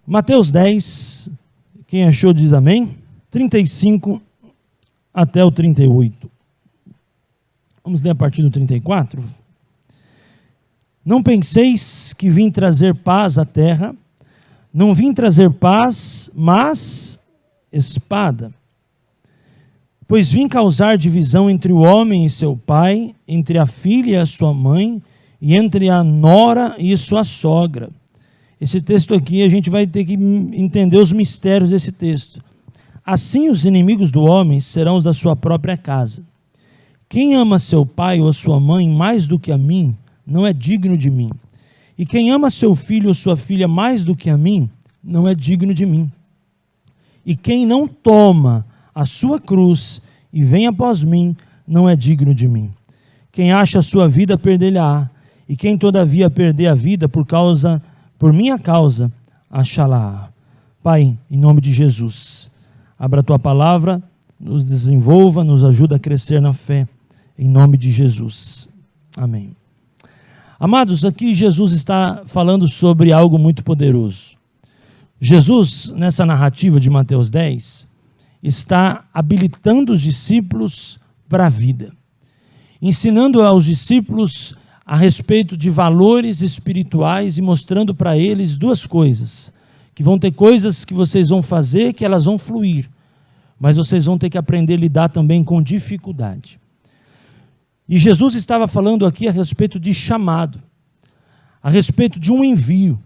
Mateus 10, quem achou diz amém, 35 até o 38. Vamos ler a partir do 34. Não penseis que vim trazer paz à terra, não vim trazer paz, mas espada. Pois vim causar divisão entre o homem e seu pai, entre a filha e a sua mãe, e entre a nora e sua sogra. Esse texto aqui a gente vai ter que entender os mistérios desse texto. Assim os inimigos do homem serão os da sua própria casa. Quem ama seu pai ou sua mãe mais do que a mim, não é digno de mim. E quem ama seu filho ou sua filha mais do que a mim, não é digno de mim. E quem não toma a sua cruz e vem após mim, não é digno de mim. Quem acha a sua vida, perdê-la-á. E quem todavia perder a vida por minha causa, achá-la. Pai, em nome de Jesus, abra a tua palavra, nos desenvolva, nos ajuda a crescer na fé, em nome de Jesus. Amém. Amados, aqui Jesus está falando sobre algo muito poderoso. Jesus, nessa narrativa de Mateus 10, está habilitando os discípulos para a vida, ensinando aos discípulos a respeito de valores espirituais e mostrando para eles duas coisas, que vão ter coisas que vocês vão fazer que elas vão fluir, mas vocês vão ter que aprender a lidar também com dificuldade. E Jesus estava falando aqui a respeito de chamado, a respeito de um envio.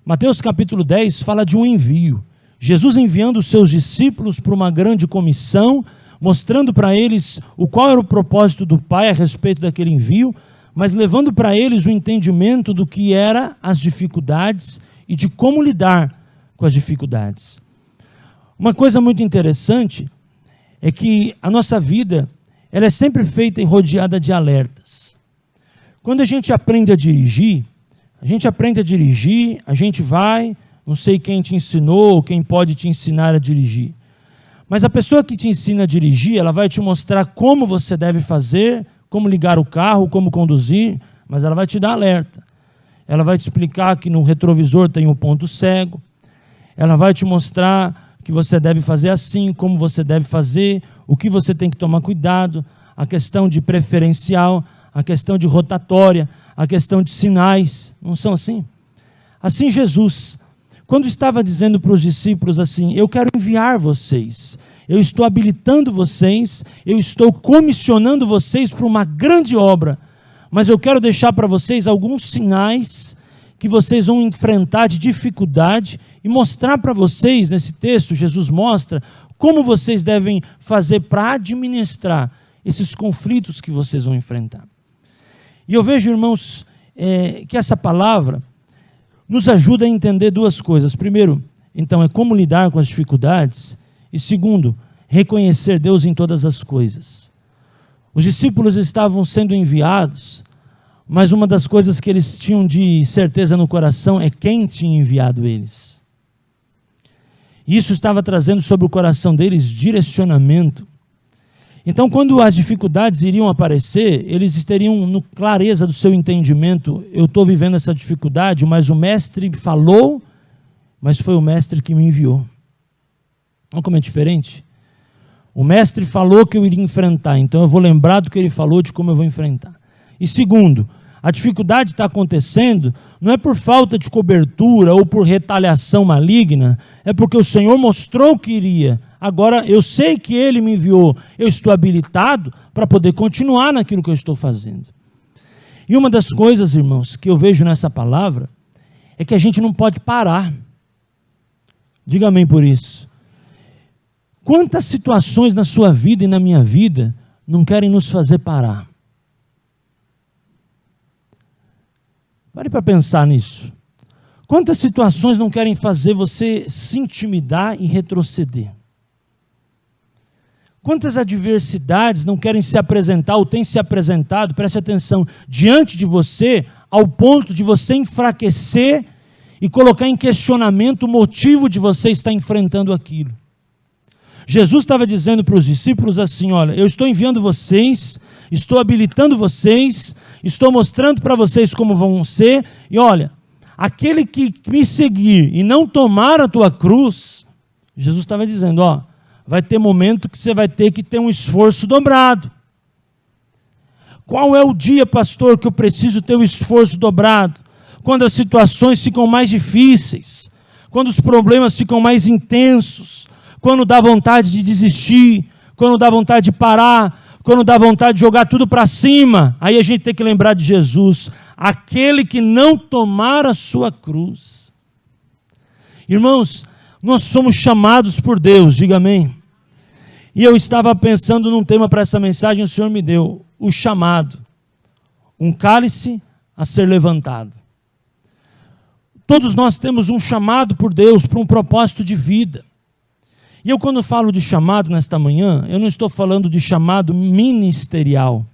Mateus capítulo 10 fala de um envio. Jesus enviando os seus discípulos para uma grande comissão, mostrando para eles qual era o propósito do Pai a respeito daquele envio, mas levando para eles o entendimento do que eram as dificuldades e de como lidar com as dificuldades. Uma coisa muito interessante é que a nossa vida, ela é sempre feita e rodeada de alertas. Quando a gente aprende a dirigir, a gente vai, não sei quem te ensinou, ou quem pode te ensinar a dirigir. Mas a pessoa que te ensina a dirigir, ela vai te mostrar como você deve fazer, como ligar o carro, como conduzir, mas ela vai te dar alerta. Ela vai te explicar que no retrovisor tem um ponto cego. Ela vai te mostrar que você deve fazer assim, como você deve fazer, o que você tem que tomar cuidado, a questão de preferencial, a questão de rotatória, a questão de sinais. Não são assim? Assim Jesus, quando estava dizendo para os discípulos assim, eu quero enviar vocês, eu estou habilitando vocês, eu estou comissionando vocês para uma grande obra, mas eu quero deixar para vocês alguns sinais que vocês vão enfrentar de dificuldade e mostrar para vocês, nesse texto, Jesus mostra como vocês devem fazer para administrar esses conflitos que vocês vão enfrentar. E eu vejo, irmãos, que essa palavra nos ajuda a entender duas coisas. Primeiro, então, é como lidar com as dificuldades. E segundo, reconhecer Deus em todas as coisas. Os discípulos estavam sendo enviados, mas uma das coisas que eles tinham de certeza no coração é quem tinha enviado eles. E isso estava trazendo sobre o coração deles direcionamento. Então, quando as dificuldades iriam aparecer, eles teriam clareza do seu entendimento. Eu estou vivendo essa dificuldade, mas o mestre falou, mas foi o mestre que me enviou. Olha como é diferente. O mestre falou que eu iria enfrentar, então eu vou lembrar do que ele falou, de como eu vou enfrentar. E segundo, a dificuldade está acontecendo, não é por falta de cobertura ou por retaliação maligna, é porque o Senhor mostrou que iria. Agora eu sei que Ele me enviou, eu estou habilitado para poder continuar naquilo que eu estou fazendo. E uma das coisas, irmãos, que eu vejo nessa palavra, é que a gente não pode parar. Diga amém por isso. Quantas situações na sua vida e na minha vida não querem nos fazer parar? Pare para pensar nisso. Quantas situações não querem fazer você se intimidar e retroceder? Quantas adversidades não querem se apresentar ou têm se apresentado, preste atenção, diante de você, ao ponto de você enfraquecer e colocar em questionamento o motivo de você estar enfrentando aquilo. Jesus estava dizendo para os discípulos assim, olha, eu estou enviando vocês, estou habilitando vocês, estou mostrando para vocês como vão ser, e olha, aquele que me seguir e não tomar a tua cruz, Jesus estava dizendo, ó, vai ter momento que você vai ter que ter um esforço dobrado. Qual é o dia, pastor, que eu preciso ter um esforço dobrado? Quando as situações ficam mais difíceis, quando os problemas ficam mais intensos, quando dá vontade de desistir, quando dá vontade de parar, quando dá vontade de jogar tudo para cima, aí a gente tem que lembrar de Jesus, aquele que não tomar a sua cruz. Irmãos, nós somos chamados por Deus, diga amém. E eu estava pensando num tema para essa mensagem, o Senhor me deu, o chamado, um cálice a ser levantado. Todos nós temos um chamado por Deus para um propósito de vida. E eu, quando falo de chamado nesta manhã, eu não estou falando de chamado ministerial.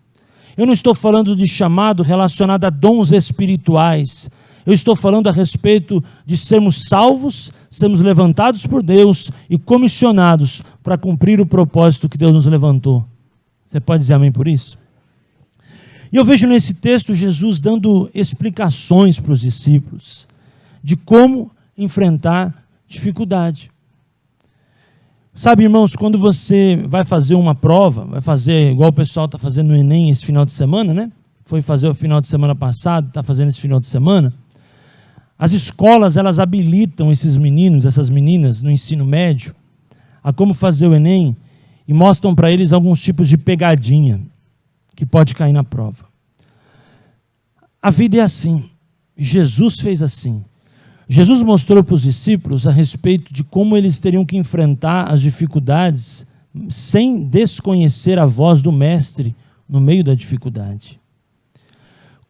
Eu não estou falando de chamado relacionado a dons espirituais. Eu estou falando a respeito de sermos salvos, sermos levantados por Deus e comissionados para cumprir o propósito que Deus nos levantou. Você pode dizer amém por isso? E eu vejo nesse texto Jesus dando explicações para os discípulos de como enfrentar dificuldade. Sabe, irmãos, quando você vai fazer uma prova, vai fazer igual o pessoal está fazendo no Enem esse final de semana, né? Foi fazer o final de semana passado, está fazendo esse final de semana. As escolas, elas habilitam esses meninos, essas meninas no ensino médio, a como fazer o Enem e mostram para eles alguns tipos de pegadinha que pode cair na prova. A vida é assim. Jesus fez assim. Jesus mostrou para os discípulos a respeito de como eles teriam que enfrentar as dificuldades sem desconhecer a voz do Mestre no meio da dificuldade.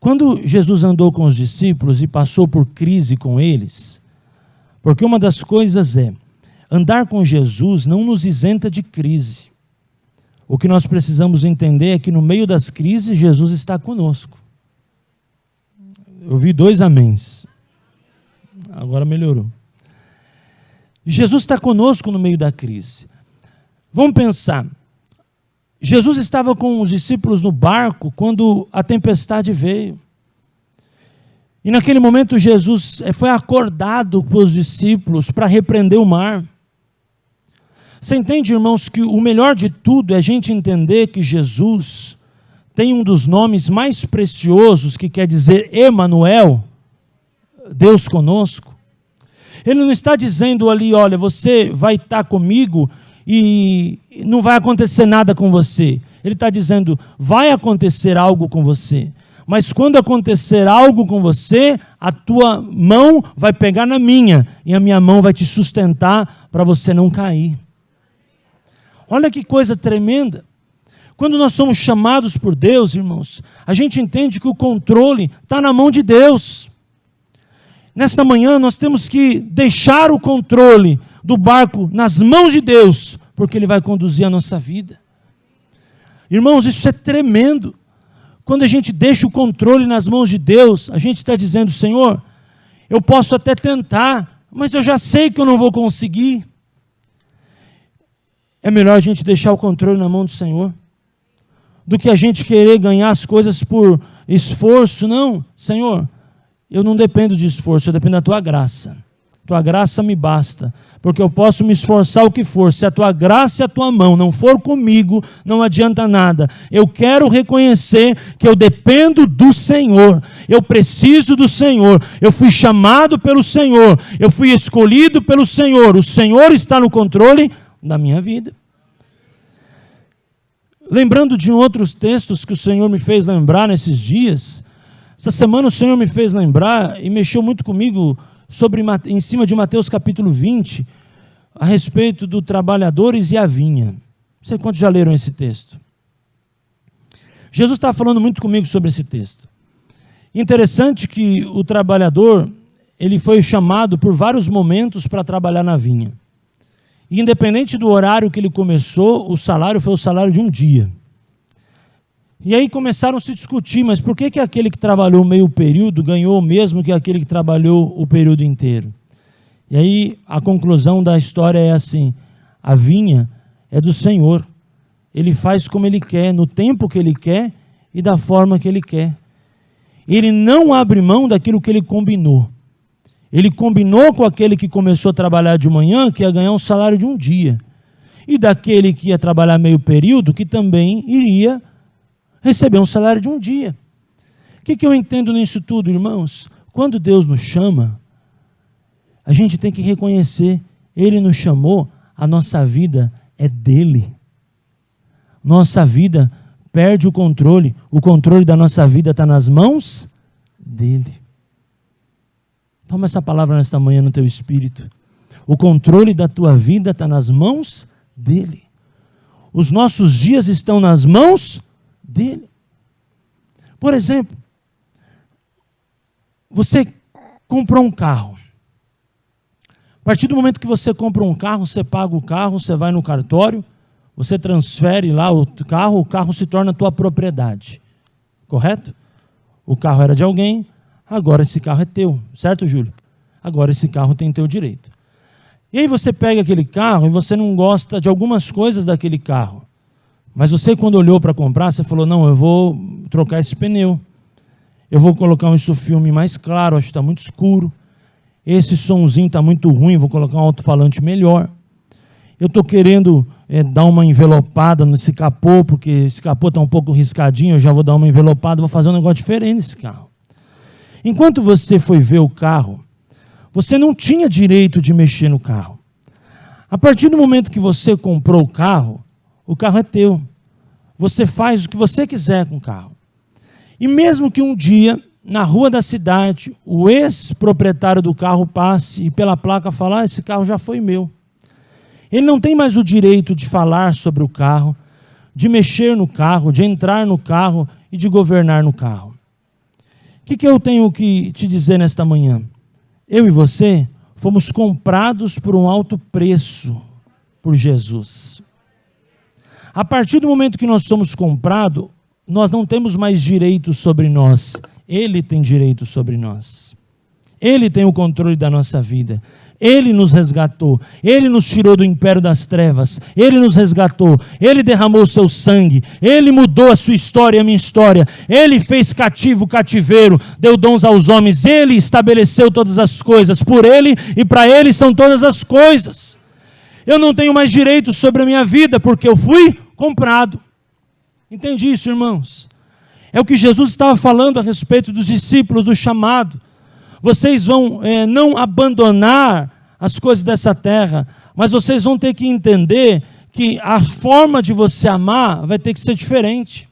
Quando Jesus andou com os discípulos e passou por crise com eles, porque uma das coisas é, andar com Jesus não nos isenta de crise. O que nós precisamos entender é que no meio das crises, Jesus está conosco. Eu vi 2 améns. Agora melhorou. Jesus está conosco no meio da crise. Vamos pensar. Jesus estava com os discípulos no barco quando a tempestade veio. E naquele momento Jesus foi acordado pelos discípulos para repreender o mar. Você entende, irmãos, que o melhor de tudo é a gente entender que Jesus tem um dos nomes mais preciosos, que quer dizer Emanuel, Deus conosco. Ele não está dizendo ali, olha, você vai estar comigo e não vai acontecer nada com você. Ele está dizendo, vai acontecer algo com você. Mas quando acontecer algo com você, a tua mão vai pegar na minha e a minha mão vai te sustentar para você não cair. Olha que coisa tremenda. Quando nós somos chamados por Deus, irmãos, a gente entende que o controle está na mão de Deus. Nesta manhã nós temos que deixar o controle do barco nas mãos de Deus, porque Ele vai conduzir a nossa vida. Irmãos, isso é tremendo. Quando a gente deixa o controle nas mãos de Deus, a gente está dizendo, Senhor, eu posso até tentar, mas eu já sei que eu não vou conseguir. É melhor a gente deixar o controle na mão do Senhor, do que a gente querer ganhar as coisas por esforço. Não, Senhor, eu não dependo de esforço, eu dependo da Tua graça. Tua graça me basta, porque eu posso me esforçar o que for. Se a Tua graça e a Tua mão não for comigo, não adianta nada. Eu quero reconhecer que eu dependo do Senhor, eu preciso do Senhor, eu fui chamado pelo Senhor, eu fui escolhido pelo Senhor, o Senhor está no controle da minha vida. Lembrando de outros textos que o Senhor me fez lembrar nesses dias, essa semana o Senhor me fez lembrar e mexeu muito comigo em cima de Mateus capítulo 20, a respeito do trabalhadores e a vinha. Não sei quantos já leram esse texto. Jesus está falando muito comigo sobre esse texto. Interessante que o trabalhador, ele foi chamado por vários momentos para trabalhar na vinha. E independente do horário que ele começou, o salário foi o salário de um dia. E aí começaram a se discutir, mas por que aquele que trabalhou meio período ganhou o mesmo que aquele que trabalhou o período inteiro? E aí a conclusão da história é assim, a vinha é do Senhor. Ele faz como Ele quer, no tempo que Ele quer e da forma que Ele quer. Ele não abre mão daquilo que Ele combinou. Ele combinou com aquele que começou a trabalhar de manhã que ia ganhar um salário de um dia. E daquele que ia trabalhar meio período que também iria receber um salário de um dia. O que eu entendo nisso tudo, irmãos? Quando Deus nos chama, a gente tem que reconhecer, Ele nos chamou, a nossa vida é dEle. Nossa vida perde o controle da nossa vida está nas mãos dEle. Toma essa palavra nesta manhã no teu espírito. O controle da tua vida está nas mãos dEle. Os nossos dias estão nas mãos dEle. Por exemplo, você comprou um carro. A partir do momento que você compra um carro, você paga o carro, você vai no cartório, você transfere lá o carro se torna tua propriedade. Correto? O carro era de alguém, agora esse carro é teu. Certo, Júlio? Agora esse carro tem teu direito. E aí você pega aquele carro e você não gosta de algumas coisas daquele carro. Mas você, quando olhou para comprar, você falou, não, eu vou trocar esse pneu. Eu vou colocar um filme mais claro, acho que está muito escuro. Esse somzinho está muito ruim, vou colocar um alto-falante melhor. Eu estou querendo dar uma envelopada nesse capô, porque esse capô está um pouco riscadinho, eu já vou dar uma envelopada, vou fazer um negócio diferente nesse carro. Enquanto você foi ver o carro, você não tinha direito de mexer no carro. A partir do momento que você comprou o carro é teu. Você faz o que você quiser com o carro. E mesmo que um dia, na rua da cidade, o ex-proprietário do carro passe e pela placa falar, esse carro já foi meu. Ele não tem mais o direito de falar sobre o carro, de mexer no carro, de entrar no carro e de governar no carro. O que eu tenho que te dizer nesta manhã? Eu e você fomos comprados por um alto preço por Jesus. A partir do momento que nós somos comprados, nós não temos mais direito sobre nós. Ele tem direito sobre nós. Ele tem o controle da nossa vida. Ele nos resgatou. Ele nos tirou do império das trevas. Ele nos resgatou. Ele derramou o seu sangue. Ele mudou a sua história e a minha história. Ele fez cativo o cativeiro. Deu dons aos homens. Ele estabeleceu todas as coisas. Por Ele e para Ele são todas as coisas. Eu não tenho mais direito sobre a minha vida porque eu fui comprado. Entende isso, irmãos? É o que Jesus estava falando a respeito dos discípulos, do chamado. Vocês vão não abandonar as coisas dessa terra, mas vocês vão ter que entender que a forma de você amar vai ter que ser diferente.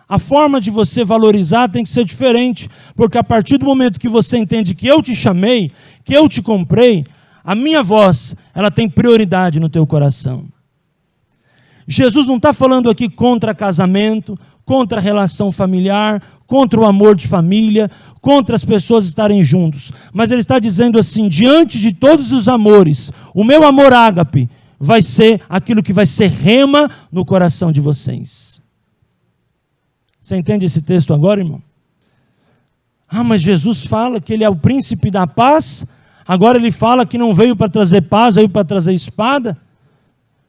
A forma de você valorizar tem que ser diferente, porque a partir do momento que você entende que eu te chamei, que eu te comprei, a minha voz, ela tem prioridade no teu coração. Jesus não está falando aqui contra casamento, contra a relação familiar, contra o amor de família, contra as pessoas estarem juntos. Mas ele está dizendo assim, diante de todos os amores, o meu amor ágape vai ser aquilo que vai ser rema no coração de vocês. Você entende esse texto agora, irmão? Ah, mas Jesus fala que ele é o príncipe da paz, agora ele fala que não veio para trazer paz, veio para trazer espada.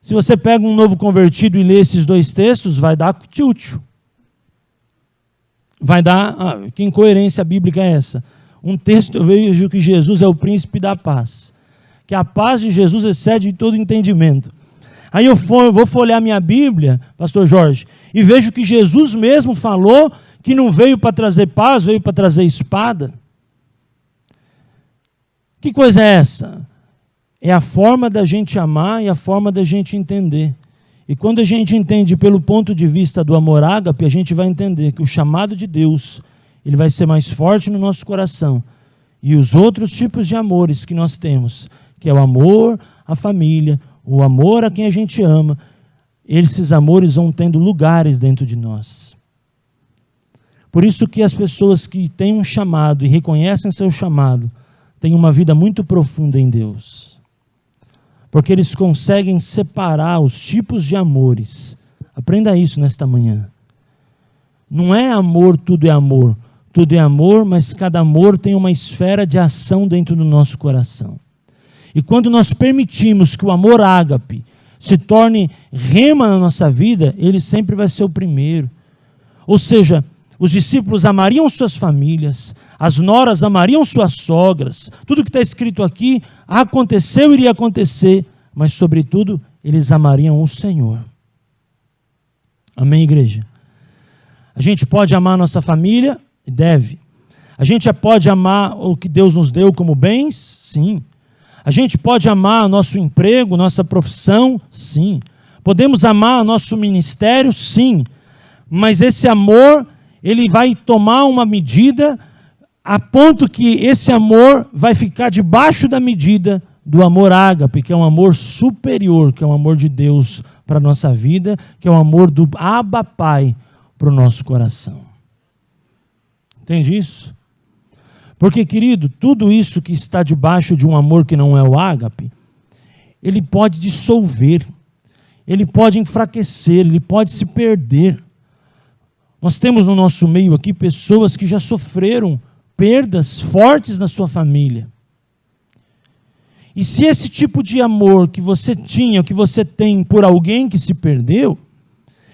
Se você pega um novo convertido e lê esses dois textos, vai dar tilt. Vai dar, que incoerência bíblica é essa? Um texto eu vejo que Jesus é o príncipe da paz, que a paz de Jesus excede todo entendimento. Aí eu vou folhear minha Bíblia, pastor Jorge, e vejo que Jesus mesmo falou que não veio para trazer paz, veio para trazer espada. Que coisa é essa? É a forma da gente amar e a forma da gente entender. E quando a gente entende pelo ponto de vista do amor ágape, a gente vai entender que o chamado de Deus, ele vai ser mais forte no nosso coração. E os outros tipos de amores que nós temos, que é o amor à família, o amor a quem a gente ama, esses amores vão tendo lugares dentro de nós. Por isso que as pessoas que têm um chamado e reconhecem seu chamado, têm uma vida muito profunda em Deus. Porque eles conseguem separar os tipos de amores. Aprenda isso nesta manhã. Não é amor, tudo é amor. Tudo é amor, mas cada amor tem uma esfera de ação dentro do nosso coração. E quando nós permitimos que o amor ágape se torne rema na nossa vida, ele sempre vai ser o primeiro. Ou seja, os discípulos amariam suas famílias, as noras amariam suas sogras. Tudo que está escrito aqui aconteceu, iria acontecer, mas sobretudo eles amariam o Senhor. Amém, igreja? A gente pode amar a nossa família? Deve. A gente pode amar o que Deus nos deu como bens? Sim. A gente pode amar nosso emprego, nossa profissão? Sim. Podemos amar nosso ministério? Sim. Mas esse amor, ele vai tomar uma medida a ponto que esse amor vai ficar debaixo da medida do amor ágape, que é um amor superior, que é um amor de Deus para a nossa vida, que é o amor do Abba Pai para o nosso coração. Entende isso? Porque, querido, tudo isso que está debaixo de um amor que não é o ágape, ele pode dissolver, ele pode enfraquecer, ele pode se perder. Nós temos no nosso meio aqui pessoas que já sofreram perdas fortes na sua família. E se esse tipo de amor que você tinha, que você tem por alguém que se perdeu,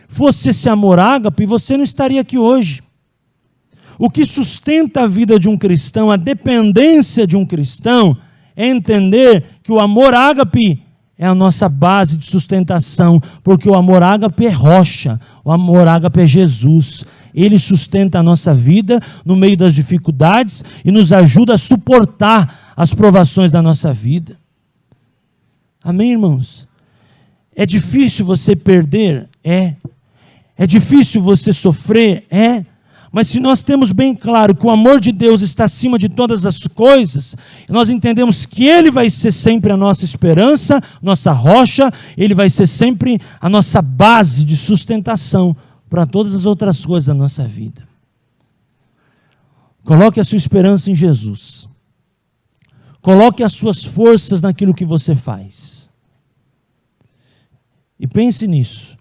fosse esse amor ágape, você não estaria aqui hoje. O que sustenta a vida de um cristão, a dependência de um cristão, é entender que o amor ágape é a nossa base de sustentação, porque o amor ágape é rocha, o amor ágape é Jesus. Ele sustenta a nossa vida no meio das dificuldades e nos ajuda a suportar as provações da nossa vida. Amém, irmãos? É difícil você perder? É. É difícil você sofrer? É. Mas se nós temos bem claro que o amor de Deus está acima de todas as coisas, nós entendemos que Ele vai ser sempre a nossa esperança, nossa rocha, Ele vai ser sempre a nossa base de sustentação para todas as outras coisas da nossa vida. Coloque a sua esperança em Jesus. Coloque as suas forças naquilo que você faz. E pense nisso.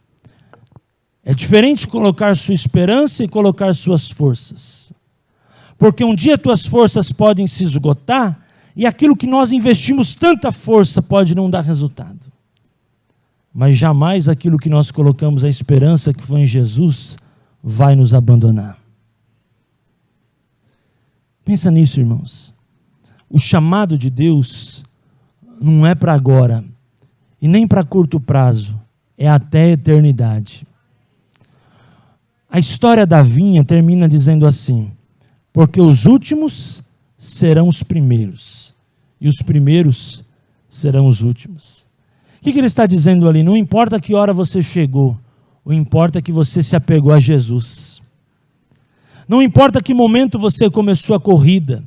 É diferente colocar sua esperança e colocar suas forças. Porque um dia tuas forças podem se esgotar e aquilo que nós investimos tanta força pode não dar resultado. Mas jamais aquilo que nós colocamos a esperança, que foi em Jesus, vai nos abandonar. Pensa nisso, irmãos. O chamado de Deus não é para agora e nem para curto prazo, é até a eternidade. A história da vinha termina dizendo assim: porque os últimos serão os primeiros, e os primeiros serão os últimos. O que ele está dizendo ali? Não importa que hora você chegou, o importa é que você se apegou a Jesus. Não importa que momento você começou a corrida.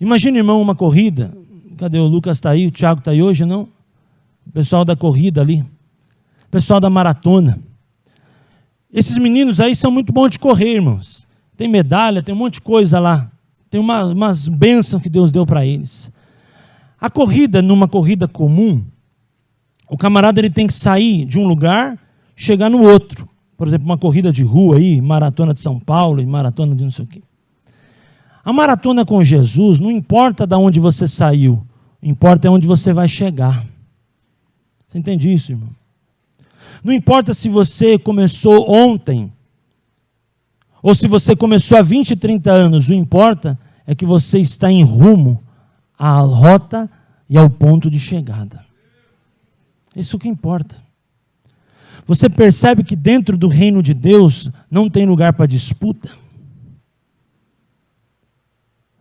Imagina, irmão, uma corrida. Cadê o Lucas? Está aí, o Tiago está aí hoje, não? O pessoal da corrida ali, o pessoal da maratona. Esses meninos aí são muito bons de correr, irmãos. Tem medalha, tem um monte de coisa lá. Tem umas bênçãos que Deus deu para eles. A corrida, numa corrida comum, o camarada ele tem que sair de um lugar, chegar no outro. Por exemplo, uma corrida de rua aí, maratona de São Paulo, e maratona de não sei o quê. A maratona com Jesus, não importa de onde você saiu, importa é onde você vai chegar. Você entende isso, irmão? Não importa se você começou ontem, ou se você começou há 20, 30 anos, o importa é que você está em rumo à rota e ao ponto de chegada. Isso que importa. Você percebe que dentro do reino de Deus não tem lugar para disputa?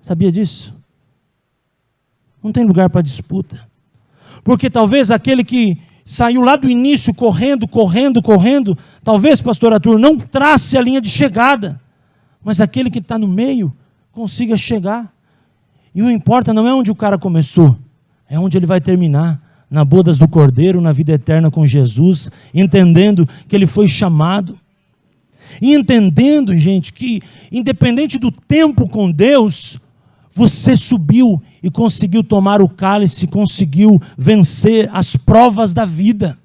Sabia disso? Não tem lugar para disputa. Porque talvez aquele que saiu lá do início correndo, talvez, pastor Arthur, não trace a linha de chegada, mas aquele que está no meio consiga chegar. E o importa não é onde o cara começou, é onde ele vai terminar, na bodas do Cordeiro, na vida eterna com Jesus, entendendo que ele foi chamado, e entendendo, gente, que independente do tempo com Deus, você subiu e conseguiu tomar o cálice, conseguiu vencer as provas da vida.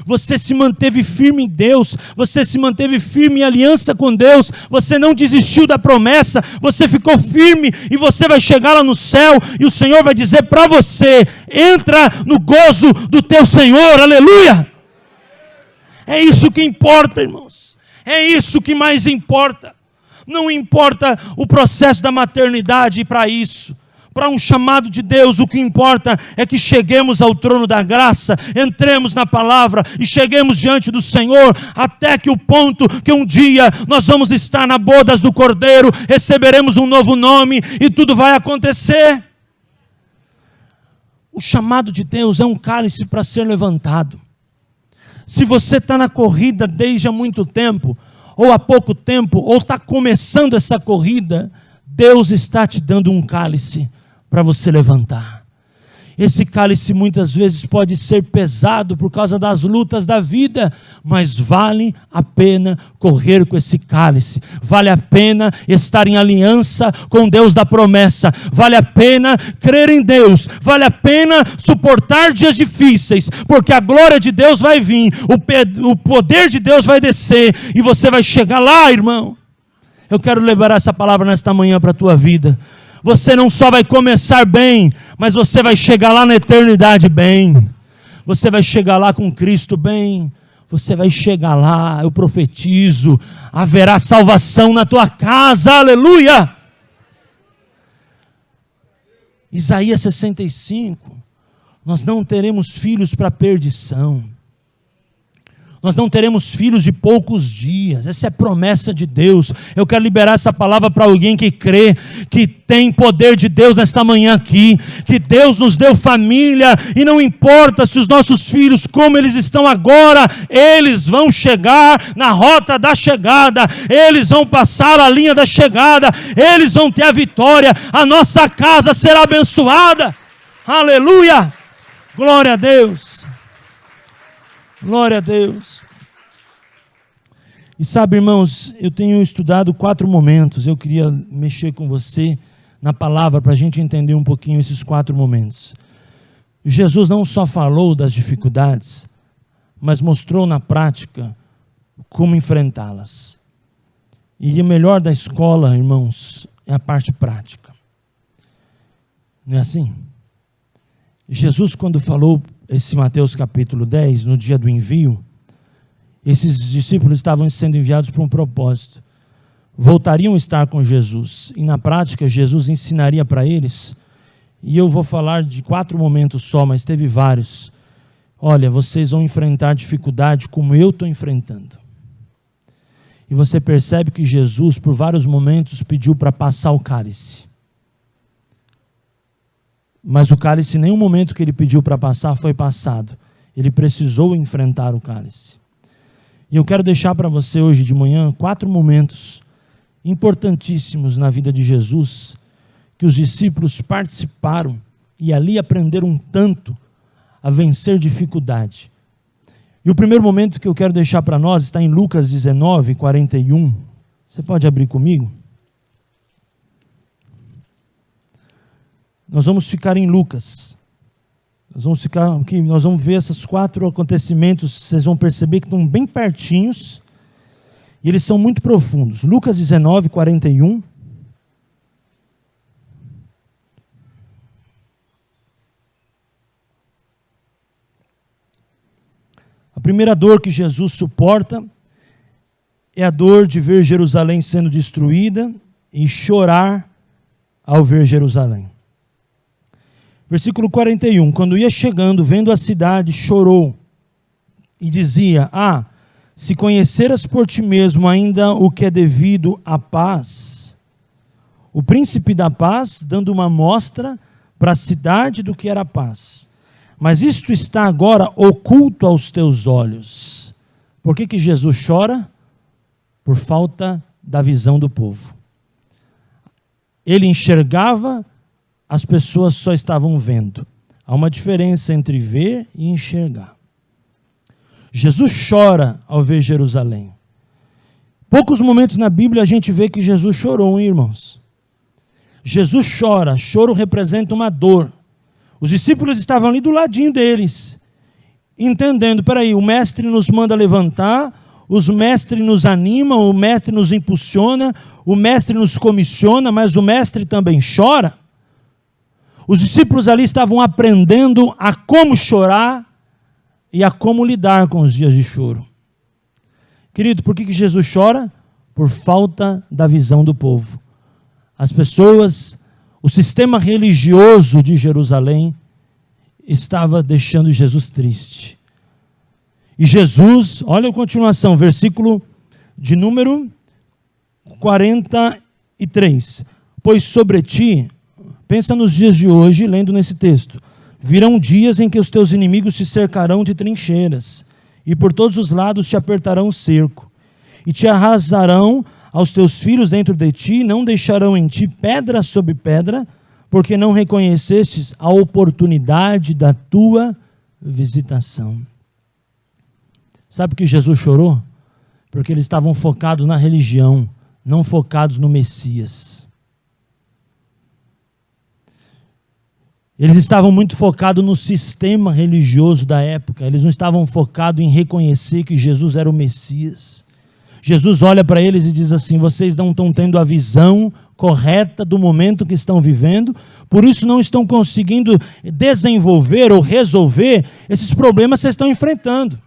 Você se manteve firme em Deus, você se manteve firme em aliança com Deus, você não desistiu da promessa, você ficou firme e você vai chegar lá no céu e o Senhor vai dizer para você: entra no gozo do teu Senhor, aleluia! É isso que importa, irmãos, é isso que mais importa. Não importa o processo da maternidade para isso. Para um chamado de Deus, o que importa é que cheguemos ao trono da graça, entremos na palavra e cheguemos diante do Senhor, até que o ponto que um dia nós vamos estar na bodas do Cordeiro, receberemos um novo nome e tudo vai acontecer. O chamado de Deus é um cálice para ser levantado. Se você está na corrida desde há muito tempo, ou há pouco tempo, ou está começando essa corrida, Deus está te dando um cálice para você levantar. Esse cálice muitas vezes pode ser pesado por causa das lutas da vida, mas vale a pena correr com esse cálice, vale a pena estar em aliança com Deus da promessa, vale a pena crer em Deus, vale a pena suportar dias difíceis, porque a glória de Deus vai vir, o poder de Deus vai descer, e você vai chegar lá, irmão. Eu quero liberar essa palavra nesta manhã para a tua vida. Você não só vai começar bem, mas você vai chegar lá na eternidade bem. Você vai chegar lá com Cristo bem. Você vai chegar lá, eu profetizo, haverá salvação na tua casa, aleluia! Isaías 65, nós não teremos filhos para perdição. Nós não teremos filhos de poucos dias. Essa é a promessa de Deus. Eu quero liberar essa palavra para alguém que crê que tem poder de Deus nesta manhã aqui, que Deus nos deu família, e não importa se os nossos filhos, como eles estão agora, eles vão chegar na rota da chegada, eles vão passar a linha da chegada, eles vão ter a vitória, a nossa casa será abençoada. Aleluia! Glória a Deus! Glória a Deus. E sabe, irmãos, eu tenho estudado 4 momentos. Eu queria mexer com você na palavra para a gente entender um pouquinho esses 4 momentos. Jesus não só falou das dificuldades, mas mostrou na prática como enfrentá-las. E o melhor da escola, irmãos, é a parte prática. Não é assim? Jesus, quando falou esse Mateus capítulo 10, no dia do envio, esses discípulos estavam sendo enviados para um propósito. Voltariam a estar com Jesus. E na prática, Jesus ensinaria para eles. E eu vou falar de 4 momentos só, mas teve vários. Olha, vocês vão enfrentar dificuldade como eu estou enfrentando. E você percebe que Jesus, por vários momentos, pediu para passar o cálice. Mas o cálice, em nenhum momento que ele pediu para passar, foi passado. Ele precisou enfrentar o cálice. E eu quero deixar para você hoje de manhã 4 momentos importantíssimos na vida de Jesus, que os discípulos participaram e ali aprenderam tanto a vencer dificuldade. E o primeiro momento que eu quero deixar para nós está em Lucas 19, 41. Você pode abrir comigo? Nós vamos ficar em Lucas. Nós vamos ficar aqui, nós vamos ver esses 4 acontecimentos, vocês vão perceber que estão bem pertinhos, e eles são muito profundos. Lucas 19, 41. A primeira dor que Jesus suporta é a dor de ver Jerusalém sendo destruída e chorar ao ver Jerusalém. Versículo 41, quando ia chegando, vendo a cidade, chorou e dizia: se conheceras por ti mesmo ainda o que é devido à paz. O príncipe da paz, dando uma mostra para a cidade do que era a paz. Mas isto está agora oculto aos teus olhos. Por que Jesus chora? Por falta da visão do povo. Ele enxergava, as pessoas só estavam vendo. Há uma diferença entre ver e enxergar. Jesus chora ao ver Jerusalém. Poucos momentos na Bíblia a gente vê que Jesus chorou, hein, irmãos? Jesus chora, choro representa uma dor. Os discípulos estavam ali do ladinho deles, entendendo, peraí, o mestre nos manda levantar, os mestres nos animam, o mestre nos impulsiona, o mestre nos comissiona, mas o mestre também chora. Os discípulos ali estavam aprendendo a como chorar e a como lidar com os dias de choro. Querido, por que Jesus chora? por falta da visão do povo. As pessoas, o sistema religioso de Jerusalém estava deixando Jesus triste. E Jesus, olha a continuação, versículo de número 43. Pois sobre ti, pensa nos dias de hoje, lendo nesse texto, virão dias em que os teus inimigos te cercarão de trincheiras, e por todos os lados te apertarão o cerco, e te arrasarão aos teus filhos dentro de ti, não deixarão em ti pedra sobre pedra, porque não reconhecestes a oportunidade da tua visitação. Sabe por que Jesus chorou? Porque eles estavam focados na religião, não focados no Messias. Eles estavam muito focados no sistema religioso da época, eles não estavam focados em reconhecer que Jesus era o Messias. Jesus olha para eles e diz assim: vocês não estão tendo a visão correta do momento que estão vivendo, por isso não estão conseguindo desenvolver ou resolver esses problemas que vocês estão enfrentando.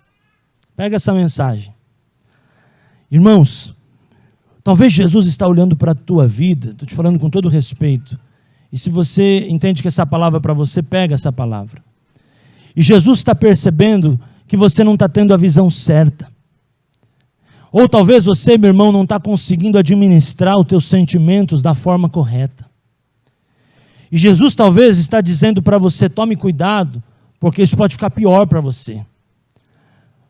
Pega essa mensagem. Irmãos, talvez Jesus está olhando para a tua vida, estou te falando com todo respeito, e se você entende que essa palavra é para você, pega essa palavra. E Jesus está percebendo que você não está tendo a visão certa. Ou talvez você, meu irmão, não está conseguindo administrar os teus sentimentos da forma correta. E Jesus talvez está dizendo para você: tome cuidado, porque isso pode ficar pior para você.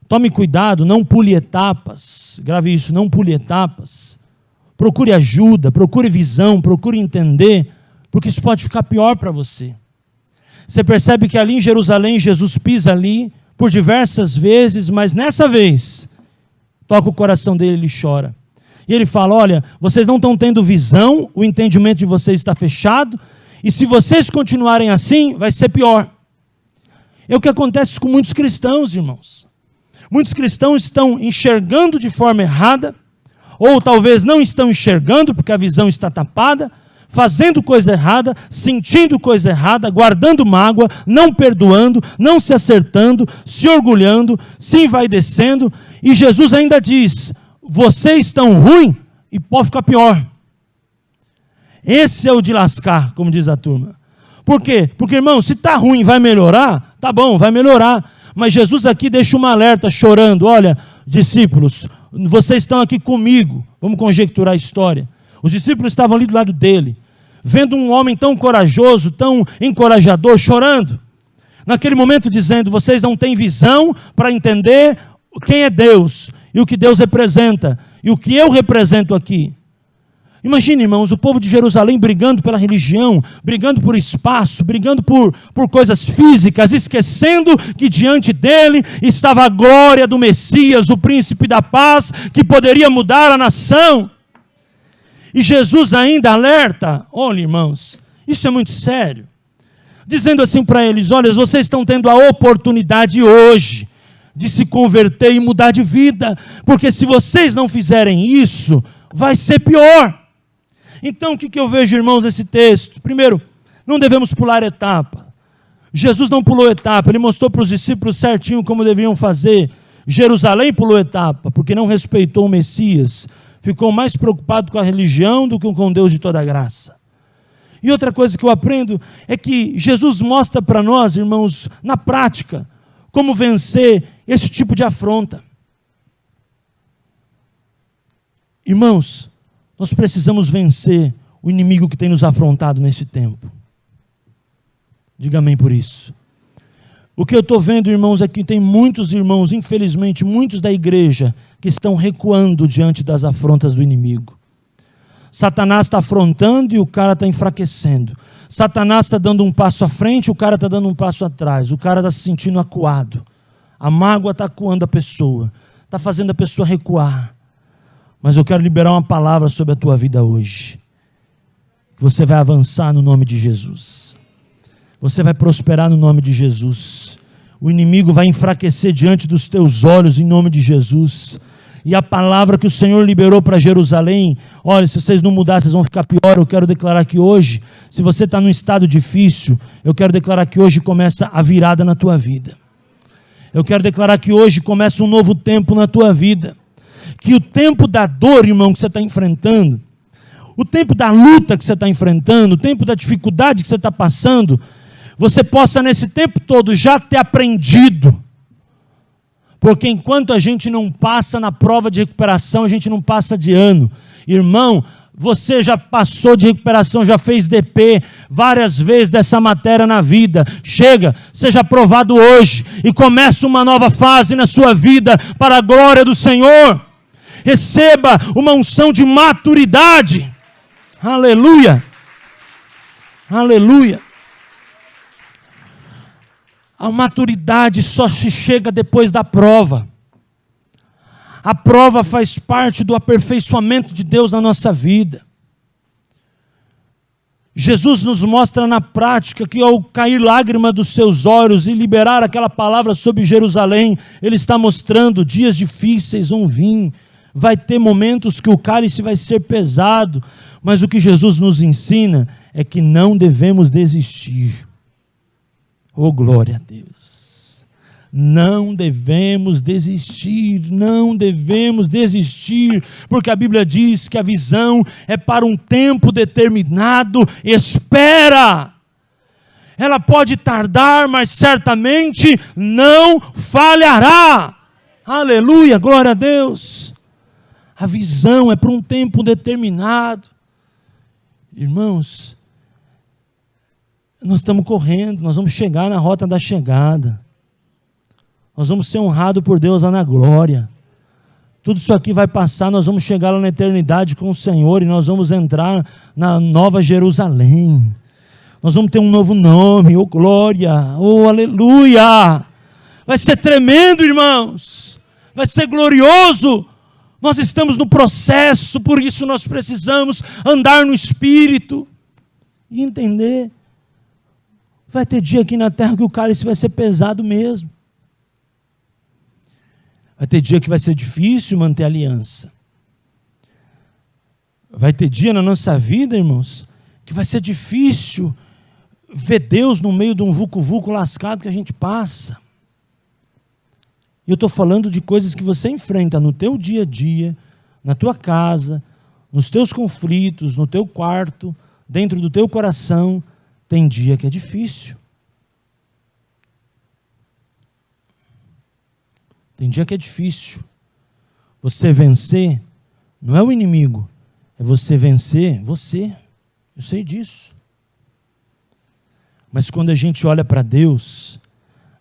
Tome cuidado, não pule etapas. Grave isso, não pule etapas. Procure ajuda, procure visão, procure entender, porque isso pode ficar pior para você. Você percebe que ali em Jerusalém, Jesus pisa ali por diversas vezes, mas nessa vez, toca o coração dele e ele chora. E ele fala: olha, vocês não estão tendo visão, o entendimento de vocês está fechado, e se vocês continuarem assim, vai ser pior. É o que acontece com muitos cristãos, irmãos. Muitos cristãos estão enxergando de forma errada, ou talvez não estão enxergando porque a visão está tapada, fazendo coisa errada, sentindo coisa errada, guardando mágoa, não perdoando, não se acertando, se orgulhando, se envaidecendo, e Jesus ainda diz: vocês estão ruins e pode ficar pior. Esse é o de lascar, como diz a turma. Por quê? Porque, irmão, se está ruim vai melhorar, tá bom, vai melhorar. Mas Jesus aqui deixa uma alerta chorando: olha, discípulos, vocês estão aqui comigo. Vamos conjecturar a história. Os discípulos estavam ali do lado dele, vendo um homem tão corajoso, tão encorajador, chorando. Naquele momento dizendo: vocês não têm visão para entender quem é Deus, e o que Deus representa, e o que eu represento aqui. Imagine, irmãos, o povo de Jerusalém brigando pela religião, brigando por espaço, brigando por coisas físicas, esquecendo que diante dele estava a glória do Messias, o príncipe da paz, que poderia mudar a nação. E Jesus ainda alerta: olha, irmãos, isso é muito sério, dizendo assim para eles: olha, vocês estão tendo a oportunidade hoje de se converter e mudar de vida, porque se vocês não fizerem isso, vai ser pior. Então o que eu vejo, irmãos, nesse texto? Primeiro, não devemos pular etapa. Jesus não pulou etapa, ele mostrou para os discípulos certinho como deveriam fazer. Jerusalém pulou etapa, porque não respeitou o Messias, ficou mais preocupado com a religião do que com Deus de toda a graça. E outra coisa que eu aprendo é que Jesus mostra para nós, irmãos, na prática, como vencer esse tipo de afronta. Irmãos, nós precisamos vencer o inimigo que tem nos afrontado nesse tempo. Diga amém por isso. O que eu estou vendo, irmãos, é que tem muitos irmãos, infelizmente, muitos da igreja, que estão recuando diante das afrontas do inimigo. Satanás está afrontando e o cara está enfraquecendo. Satanás está dando um passo à frente, o cara está dando um passo atrás. O cara está se sentindo acuado. A mágoa está acuando a pessoa, está fazendo a pessoa recuar. Mas eu quero liberar uma palavra sobre a tua vida hoje. Que você vai avançar no nome de Jesus. Você vai prosperar no nome de Jesus. O inimigo vai enfraquecer diante dos teus olhos em nome de Jesus. E a palavra que o Senhor liberou para Jerusalém: olha, se vocês não mudarem, vocês vão ficar pior. Eu quero declarar que hoje, se você está num estado difícil, eu quero declarar que hoje começa a virada na tua vida. Eu quero declarar que hoje começa um novo tempo na tua vida. que o tempo da dor, irmão, que você está enfrentando, o tempo da luta que você está enfrentando, o tempo da dificuldade que você está passando, você possa nesse tempo todo já ter aprendido. Porque enquanto a gente não passa na prova de recuperação, a gente não passa de ano. Irmão, você já passou de recuperação, já fez DP várias vezes dessa matéria na vida. Chega, seja aprovado hoje e começa uma nova fase na sua vida para a glória do Senhor. Receba uma unção de maturidade. Aleluia. Aleluia. A maturidade só se chega depois da prova. A prova faz parte do aperfeiçoamento de Deus na nossa vida. Jesus nos mostra na prática que ao cair lágrima dos seus olhos e liberar aquela palavra sobre Jerusalém, Ele está mostrando dias difíceis vão vir. Vai ter momentos que o cálice vai ser pesado, mas o que Jesus nos ensina é que não devemos desistir. Oh, glória a Deus! Não devemos desistir, não devemos desistir, porque a Bíblia diz que a visão é para um tempo determinado. Espera! Ela pode tardar, mas certamente não falhará. Aleluia, glória a Deus! A visão é para um tempo determinado. Irmãos, nós estamos correndo, nós vamos chegar na rota da chegada. Nós vamos ser honrados por Deus lá na glória. Tudo isso aqui vai passar, nós vamos chegar lá na eternidade com o Senhor e nós vamos entrar na nova Jerusalém. Nós vamos ter um novo nome, oh glória, oh aleluia. Vai ser tremendo, irmãos. Vai ser glorioso. Nós estamos no processo, por isso nós precisamos andar no Espírito e entender. Vai ter dia aqui na terra que o cálice vai ser pesado mesmo. Vai ter dia que vai ser difícil manter a aliança. Vai ter dia na nossa vida, irmãos, que vai ser difícil ver Deus no meio de um vucu-vucu lascado que a gente passa. E eu estou falando de coisas que você enfrenta no teu dia a dia, na tua casa, nos teus conflitos, no teu quarto, dentro do teu coração. Tem dia que é difícil. Tem dia que é difícil. Você vencer não é o inimigo, é você vencer você. Eu sei disso. Mas quando a gente olha para Deus,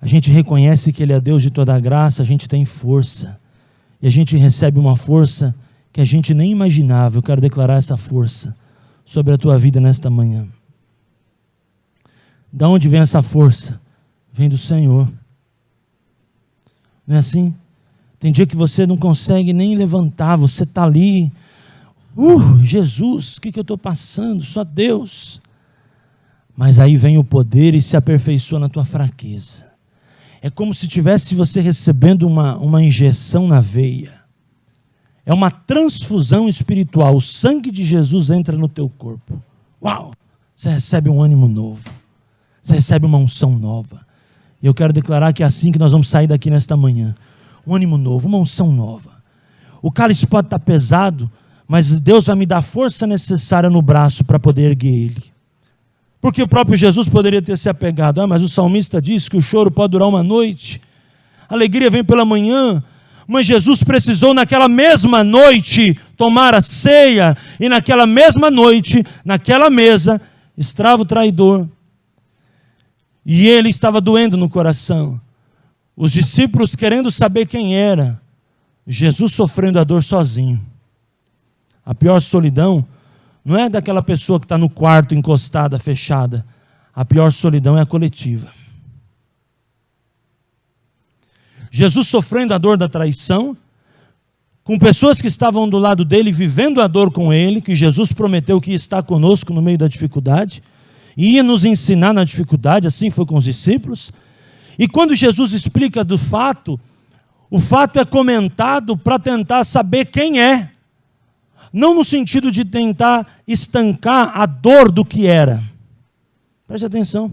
a gente reconhece que Ele é Deus de toda a graça, a gente tem força. E a gente recebe uma força que a gente nem imaginava. Eu quero declarar essa força sobre a tua vida nesta manhã. Da onde vem essa força? Vem do Senhor. Não é assim? Tem dia que você não consegue nem levantar, você está ali. Jesus, o que eu estou passando? Só Deus. Mas aí vem o poder e se aperfeiçoa na tua fraqueza. É como se tivesse você recebendo uma injeção na veia. É uma transfusão espiritual. O sangue de Jesus entra no teu corpo. Uau! Você recebe um ânimo novo. Você recebe uma unção nova. E eu quero declarar que é assim que nós vamos sair daqui nesta manhã. Um ânimo novo, uma unção nova. O cálice pode estar pesado, mas Deus vai me dar a força necessária no braço para poder erguer ele. Porque o próprio Jesus poderia ter se apegado. Mas o salmista diz que o choro pode durar uma noite. A alegria vem pela manhã. Mas Jesus precisou naquela mesma noite tomar a ceia. E naquela mesma noite, naquela mesa, estava o traidor. E ele estava doendo no coração. Os discípulos querendo saber quem era. Jesus sofrendo a dor sozinho. A pior solidão não é daquela pessoa que está no quarto encostada, fechada. A pior solidão é a coletiva. Jesus sofrendo a dor da traição, com pessoas que estavam do lado dele, vivendo a dor com ele, que Jesus prometeu que ia estar conosco no meio da dificuldade, e ia nos ensinar na dificuldade, assim foi com os discípulos. E quando Jesus explica do fato, o fato é comentado para tentar saber quem é. Não no sentido de tentar estancar a dor do que era. Preste atenção.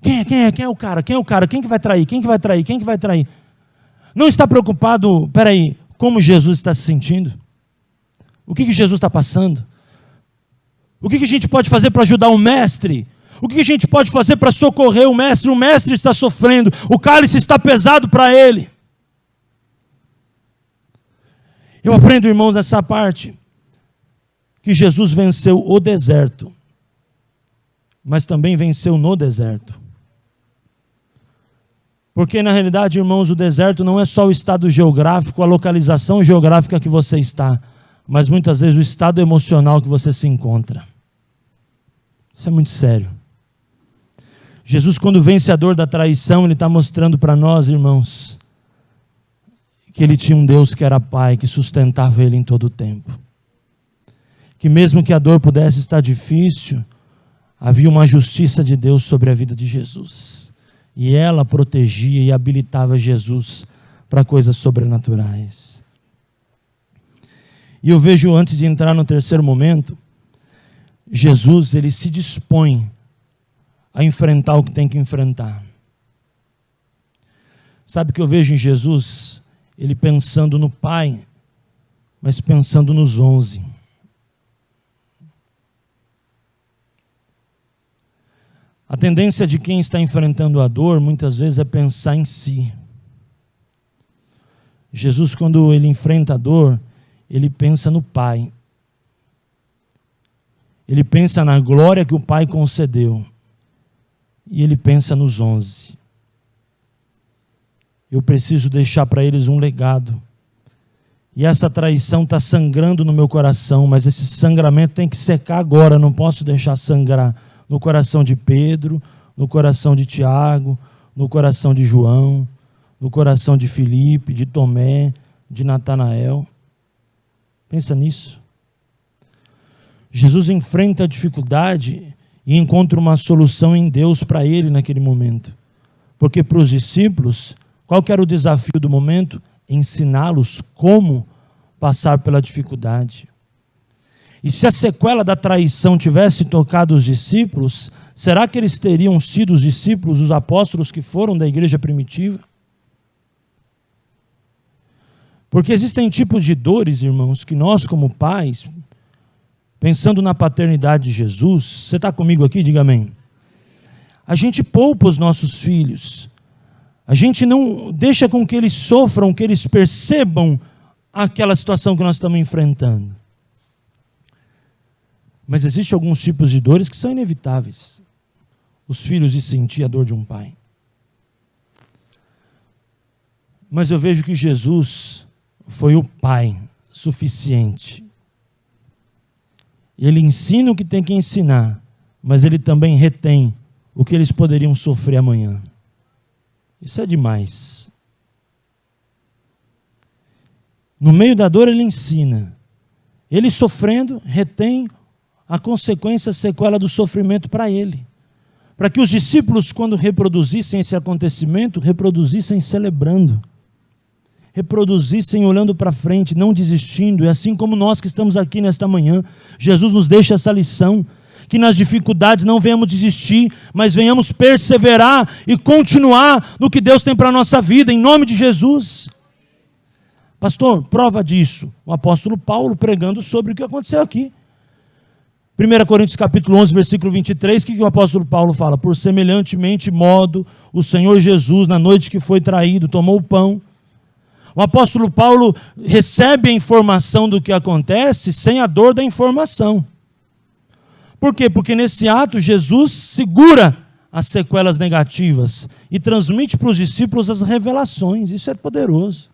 Quem é o cara? Quem é o cara? Quem que vai trair? Quem que vai trair? Quem que vai trair? Não está preocupado, como Jesus está se sentindo? O que Jesus está passando? O que a gente pode fazer para ajudar o mestre? O que a gente pode fazer para socorrer o mestre? O mestre está sofrendo, o cálice está pesado para ele. Eu aprendo, irmãos, nessa parte, que Jesus venceu o deserto, mas também venceu no deserto. Porque na realidade, irmãos, o deserto não é só o estado geográfico, a localização geográfica que você está, mas muitas vezes o estado emocional que você se encontra. Isso é muito sério. Jesus, quando vencedor da traição, Ele está mostrando para nós, irmãos, que Ele tinha um Deus que era Pai, que sustentava Ele em todo o tempo. Que mesmo que a dor pudesse estar difícil, havia uma justiça de Deus sobre a vida de Jesus. E ela protegia e habilitava Jesus para coisas sobrenaturais. E eu vejo, antes de entrar no terceiro momento, Jesus, Ele se dispõe a enfrentar o que tem que enfrentar. Sabe o que eu vejo em Jesus? Ele pensando no Pai, mas pensando nos 11. A tendência de quem está enfrentando a dor, muitas vezes, é pensar em si. Jesus, quando Ele enfrenta a dor, Ele pensa no Pai. Ele pensa na glória que o Pai concedeu. E Ele pensa nos 11. Eu preciso deixar para eles um legado. E essa traição está sangrando no meu coração, mas esse sangramento tem que secar agora, não posso deixar sangrar no coração de Pedro, no coração de Tiago, no coração de João, no coração de Filipe, de Tomé, de Natanael. Pensa nisso. Jesus enfrenta a dificuldade e encontra uma solução em Deus para ele naquele momento. Porque para os discípulos, qual que era o desafio do momento? Ensiná-los como passar pela dificuldade. E se a sequela da traição tivesse tocado os discípulos, será que eles teriam sido os discípulos, os apóstolos que foram da igreja primitiva? Porque existem tipos de dores, irmãos, que nós como pais, pensando na paternidade de Jesus, você está comigo aqui? Diga amém. A gente poupa os nossos filhos. A gente não deixa com que eles sofram, que eles percebam aquela situação que nós estamos enfrentando. Mas existem alguns tipos de dores que são inevitáveis. Os filhos de sentir a dor de um pai. Mas eu vejo que Jesus foi o pai suficiente. Ele ensina o que tem que ensinar, mas ele também retém o que eles poderiam sofrer amanhã. Isso é demais. No meio da dor ele ensina. Ele sofrendo, retém a consequência, a sequela do sofrimento para ele. Para que os discípulos, quando reproduzissem esse acontecimento, reproduzissem celebrando. Reproduzissem olhando para frente, não desistindo. E assim como nós que estamos aqui nesta manhã, Jesus nos deixa essa lição, que nas dificuldades não venhamos desistir, mas venhamos perseverar e continuar no que Deus tem para a nossa vida, em nome de Jesus. Pastor, prova disso, o apóstolo Paulo pregando sobre o que aconteceu aqui. 1 Coríntios capítulo 11, versículo 23, o que o apóstolo Paulo fala? Por semelhantemente modo, o Senhor Jesus, na noite que foi traído, tomou o pão. O apóstolo Paulo recebe a informação do que acontece sem a dor da informação. Por quê? Porque nesse ato Jesus segura as sequelas negativas e transmite para os discípulos as revelações. Isso é poderoso.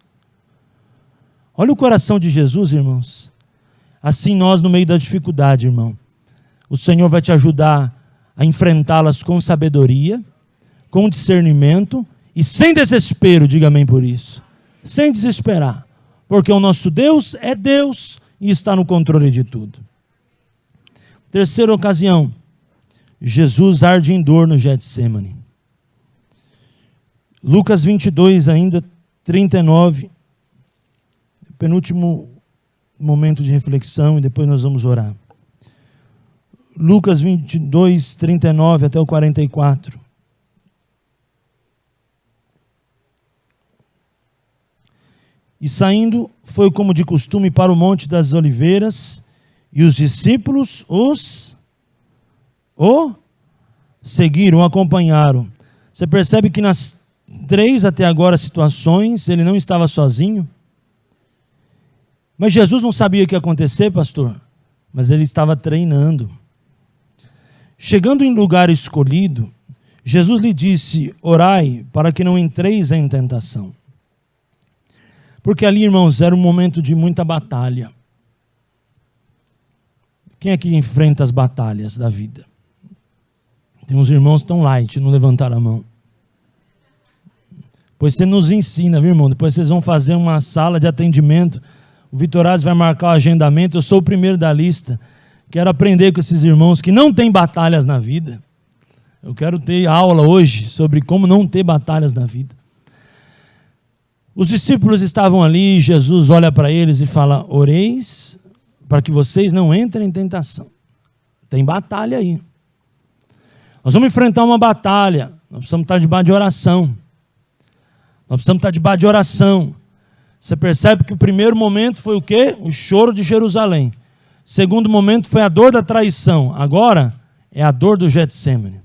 Olha o coração de Jesus, irmãos. Assim nós no meio da dificuldade, irmão, o Senhor vai te ajudar a enfrentá-las com sabedoria, com discernimento e sem desespero, diga amém por isso. Sem desesperar, porque o nosso Deus é Deus e está no controle de tudo. Terceira ocasião, Jesus arde em dor no Getsêmani. Lucas 22, ainda 39, penúltimo momento de reflexão e depois nós vamos orar. Lucas 22, 39 até o 44. E saindo, foi como de costume para o Monte das Oliveiras, e os discípulos o seguiram, o acompanharam. Você percebe que nas 3 até agora situações, ele não estava sozinho. Mas Jesus não sabia o que ia acontecer, pastor, mas ele estava treinando. Chegando em lugar escolhido, Jesus lhe disse: orai para que não entreis em tentação. Porque ali, irmãos, era um momento de muita batalha. Quem é que enfrenta as batalhas da vida? Tem uns irmãos tão light, não levantaram a mão. Pois você nos ensina, viu, irmão? Depois vocês vão fazer uma sala de atendimento. O Vitorazzi vai marcar o agendamento. Eu sou o primeiro da lista. Quero aprender com esses irmãos que não têm batalhas na vida. Eu quero ter aula hoje sobre como não ter batalhas na vida. Os discípulos estavam ali, Jesus olha para eles e fala: oreis para que vocês não entrem em tentação. Tem batalha aí. Nós vamos enfrentar uma batalha. Nós precisamos estar debaixo de oração. Nós precisamos estar debaixo de oração. Você percebe que o primeiro momento foi o quê? O choro de Jerusalém. O segundo momento foi a dor da traição. Agora é a dor do Getsêmani.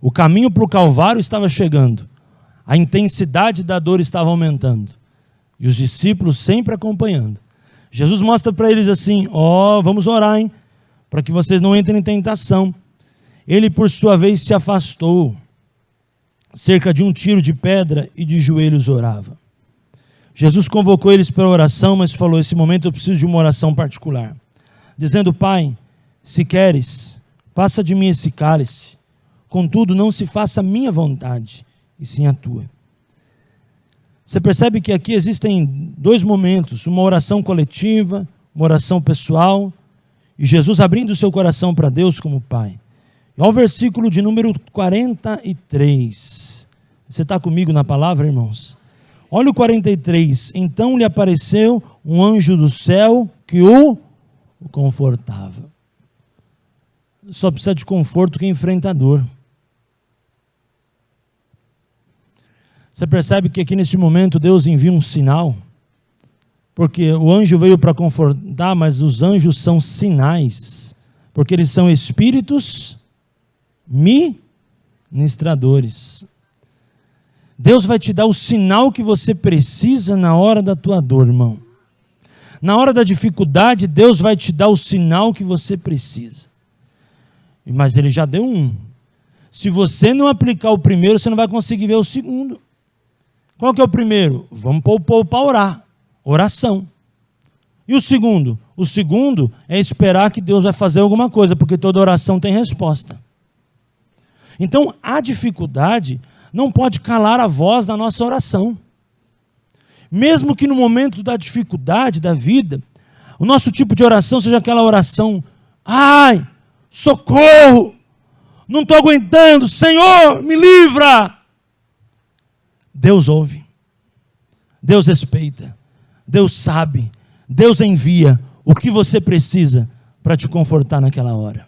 O caminho para o Calvário estava chegando. A intensidade da dor estava aumentando. E os discípulos sempre acompanhando. Jesus mostra para eles assim: vamos orar, hein? Para que vocês não entrem em tentação. Ele, por sua vez, se afastou, cerca de um tiro de pedra, e de joelhos orava. Jesus convocou eles para a oração, mas falou: esse momento eu preciso de uma oração particular. Dizendo: Pai, se queres, passa de mim esse cálice. Contudo, não se faça a minha vontade, e sim a tua. Você percebe que aqui existem 2 momentos: uma oração coletiva, uma oração pessoal, e Jesus abrindo o seu coração para Deus como Pai. Olha o versículo de número 43. Você está comigo na palavra, irmãos? Olha o 43. Então lhe apareceu um anjo do céu que o confortava. Só precisa de conforto quem enfrenta a dor. Você percebe que aqui neste momento Deus envia um sinal, porque o anjo veio para confortar, mas os anjos são sinais, porque eles são espíritos ministradores. Deus vai te dar o sinal que você precisa na hora da tua dor, irmão. Na hora da dificuldade, Deus vai te dar o sinal que você precisa. Mas Ele já deu um. Se você não aplicar o primeiro, você não vai conseguir ver o segundo. Qual que é o primeiro? Vamos pôr o povo para orar. Oração. E o segundo? O segundo é esperar que Deus vai fazer alguma coisa, porque toda oração tem resposta. Então, a dificuldade não pode calar a voz da nossa oração. Mesmo que no momento da dificuldade da vida, o nosso tipo de oração seja aquela oração: ai, socorro, não estou aguentando, Senhor, me livra. Deus ouve, Deus respeita, Deus sabe, Deus envia o que você precisa para te confortar naquela hora.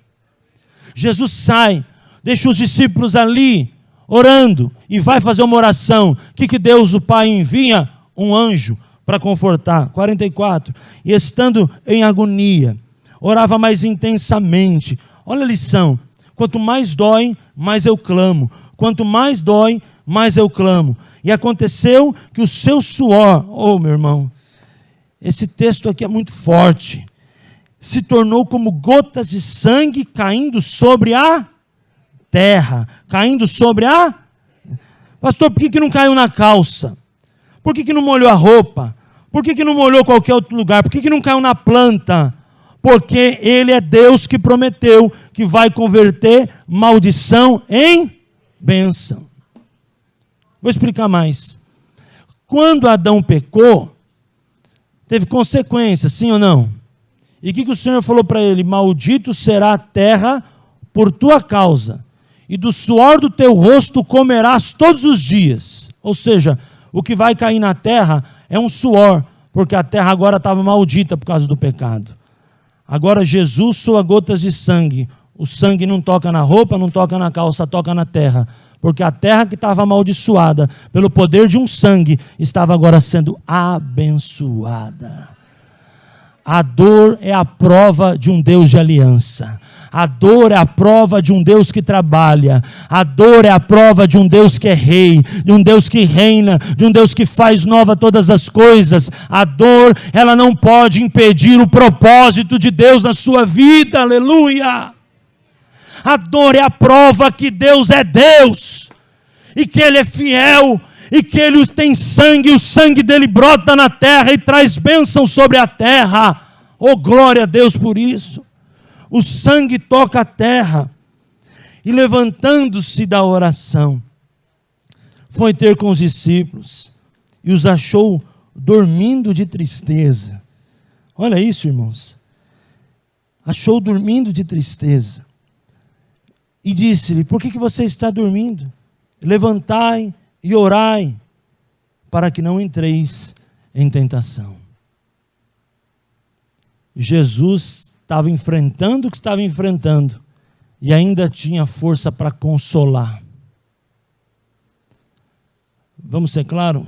Jesus sai, deixa os discípulos ali orando e vai fazer uma oração. O que Deus, o Pai, envia? Um anjo para confortar. 44. E estando em agonia, orava mais intensamente. Olha a lição: quanto mais dói, mais eu clamo. Quanto mais dói, mais eu clamo. E aconteceu que o seu suor, meu irmão, esse texto aqui é muito forte, se tornou como gotas de sangue caindo sobre a terra, caindo sobre a... Pastor, por que não caiu na calça? Por que não molhou a roupa? Por que não molhou qualquer outro lugar? Por que não caiu na planta? Porque Ele é Deus que prometeu que vai converter maldição em bênção. Vou explicar mais. Quando Adão pecou, teve consequências, sim ou não? E o que o Senhor falou para ele? Maldito será a terra por tua causa, e do suor do teu rosto comerás todos os dias. Ou seja, o que vai cair na terra é um suor, porque a terra agora estava maldita por causa do pecado. Agora Jesus soa gotas de sangue. O sangue não toca na roupa, não toca na calça, toca na terra, porque a terra que estava amaldiçoada pelo poder de um sangue, estava agora sendo abençoada. A dor é a prova de um Deus de aliança. A dor é a prova de um Deus que trabalha. A dor é a prova de um Deus que é rei, de um Deus que reina, de um Deus que faz nova todas as coisas. A dor, ela não pode impedir o propósito de Deus na sua vida, aleluia. A dor é a prova que Deus é Deus, e que Ele é fiel, e que Ele tem sangue, e o sangue dEle brota na terra e traz bênção sobre a terra. Oh, glória a Deus por isso. O sangue toca a terra. E levantando-se da oração, foi ter com os discípulos, e os achou dormindo de tristeza. Olha isso, irmãos. Achou dormindo de tristeza. E disse-lhe: por que você está dormindo? Levantai e orai, para que não entreis em tentação. Jesus estava enfrentando o que estava enfrentando, e ainda tinha força para consolar. Vamos ser claro,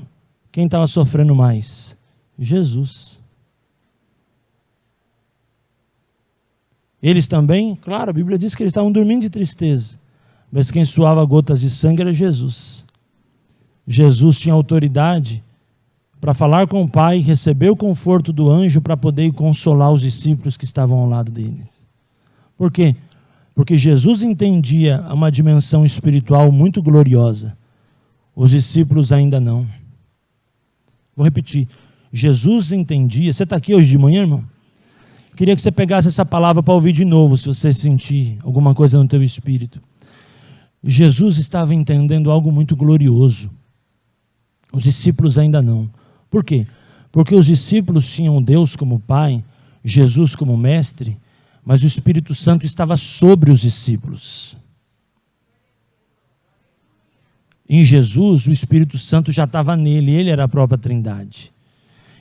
quem estava sofrendo mais? Jesus. Eles também, claro, a Bíblia diz que eles estavam dormindo de tristeza, mas quem suava gotas de sangue era Jesus. Jesus tinha autoridade para falar com o Pai, receber o conforto do anjo para poder consolar os discípulos que estavam ao lado deles. Por quê? Porque Jesus entendia uma dimensão espiritual muito gloriosa. Os discípulos ainda não. Vou repetir. Jesus entendia. Você está aqui hoje de manhã, irmão? Queria que você pegasse essa palavra para ouvir de novo, se você sentir alguma coisa no teu espírito. Jesus estava entendendo algo muito glorioso. Os discípulos ainda não. Por quê? Porque os discípulos tinham Deus como Pai, Jesus como Mestre, mas o Espírito Santo estava sobre os discípulos. Em Jesus, o Espírito Santo já estava nele, ele era a própria Trindade.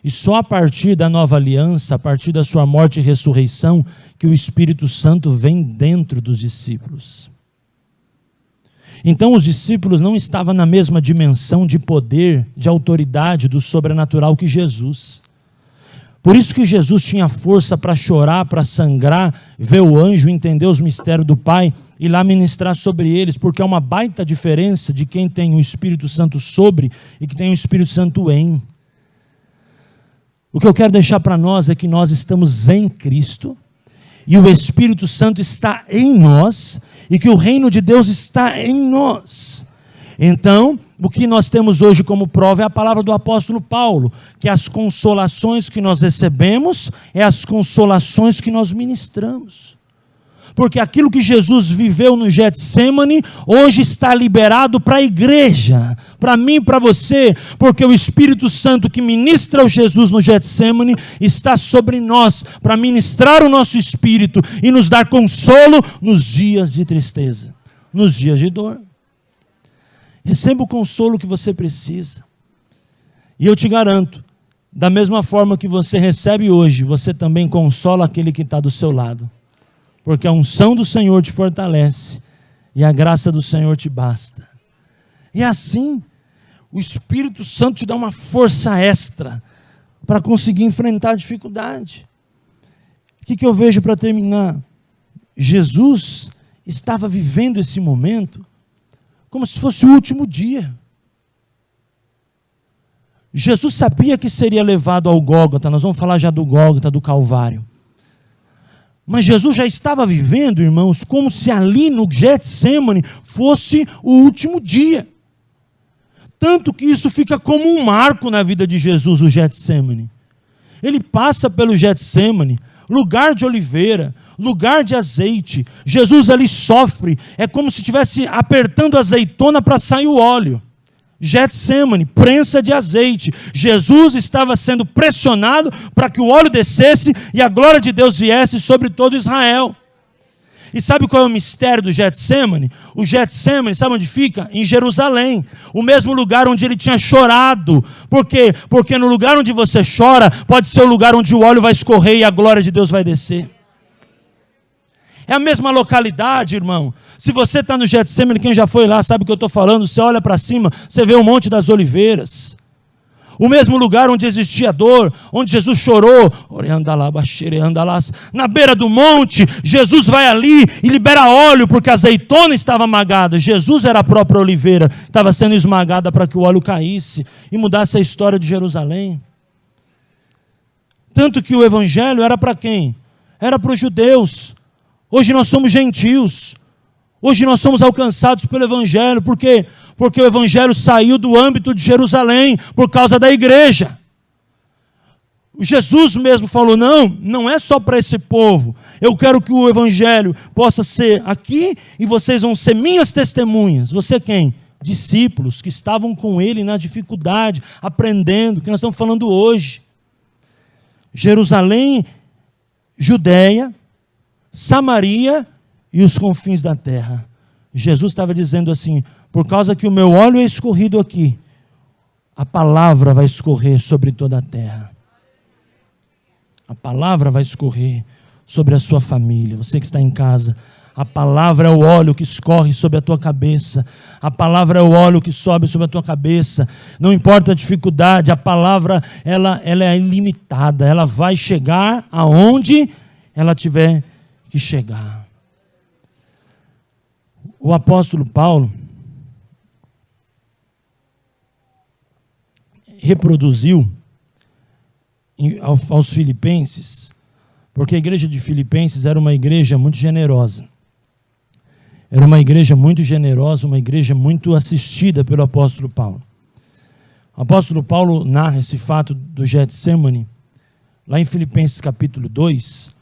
E só a partir da nova aliança, a partir da sua morte e ressurreição, que o Espírito Santo vem dentro dos discípulos. Então os discípulos não estavam na mesma dimensão de poder, de autoridade, do sobrenatural que Jesus. Por isso que Jesus tinha força para chorar, para sangrar, ver o anjo, entender os mistérios do Pai e lá ministrar sobre eles, porque é uma baita diferença de quem tem o Espírito Santo sobre e que tem o Espírito Santo em. O que eu quero deixar para nós é que nós estamos em Cristo, e o Espírito Santo está em nós, e que o reino de Deus está em nós. Então, o que nós temos hoje como prova é a palavra do apóstolo Paulo, que as consolações que nós recebemos, é as consolações que nós ministramos. Porque aquilo que Jesus viveu no Getsemane, hoje está liberado para a igreja, para mim e para você, porque o Espírito Santo que ministra o Jesus no Getsemane, está sobre nós, para ministrar o nosso espírito e nos dar consolo nos dias de tristeza, nos dias de dor. Receba o consolo que você precisa. E eu te garanto, da mesma forma que você recebe hoje, você também consola aquele que está do seu lado. Porque a unção do Senhor te fortalece e a graça do Senhor te basta. E assim, o Espírito Santo te dá uma força extra para conseguir enfrentar a dificuldade. O que eu vejo para terminar? Jesus estava vivendo esse momento como se fosse o último dia. Jesus sabia que seria levado ao Gólgota, nós vamos falar já do Gólgota, do Calvário. Mas Jesus já estava vivendo, irmãos, como se ali no Getsemane fosse o último dia. Tanto que isso fica como um marco na vida de Jesus, o Getsemane. Ele passa pelo Getsemane, lugar de oliveira, lugar de azeite. Jesus ali sofre, é como se estivesse apertando a azeitona para sair o óleo. Getsemane, prensa de azeite. Jesus estava sendo pressionado para que o óleo descesse e a glória de Deus viesse sobre todo Israel. E sabe qual é o mistério do Getsemane? O Getsemane, sabe onde fica? Em Jerusalém, o mesmo lugar onde ele tinha chorado. Por quê? Porque no lugar onde você chora, pode ser o lugar onde o óleo vai escorrer e a glória de Deus vai descer. É a mesma localidade, irmão. Se você está no Getsemane, quem já foi lá sabe o que eu estou falando. Você olha para cima, você vê o Monte das Oliveiras. O mesmo lugar onde existia dor, onde Jesus chorou. Na beira do monte, Jesus vai ali e libera óleo, porque a azeitona estava amagada. Jesus era a própria oliveira, estava sendo esmagada para que o óleo caísse e mudasse a história de Jerusalém. Tanto que o evangelho era para quem? Era para os judeus. Hoje nós somos gentios. Hoje nós somos alcançados pelo evangelho. Por quê? Porque o evangelho saiu do âmbito de Jerusalém por causa da igreja. Jesus mesmo falou, não é só para esse povo. Eu quero que o evangelho possa ser aqui e vocês vão ser minhas testemunhas. Você quem? Discípulos que estavam com ele na dificuldade, aprendendo, que nós estamos falando hoje. Jerusalém, Judeia, Samaria e os confins da terra. Jesus estava dizendo assim, por causa que o meu óleo é escorrido aqui, a palavra vai escorrer sobre toda a terra. A palavra vai escorrer sobre a sua família. Você que está em casa, a palavra é o óleo que escorre sobre a tua cabeça. A palavra é o óleo que sobe sobre a tua cabeça. Não importa a dificuldade, a palavra ela é ilimitada. Ela vai chegar aonde ela tiver que chegar. O apóstolo Paulo reproduziu aos filipenses, porque a igreja de Filipenses era uma igreja muito generosa. Era uma igreja muito generosa, uma igreja muito assistida pelo apóstolo Paulo. O apóstolo Paulo narra esse fato do Getsemane, lá em Filipenses capítulo 2,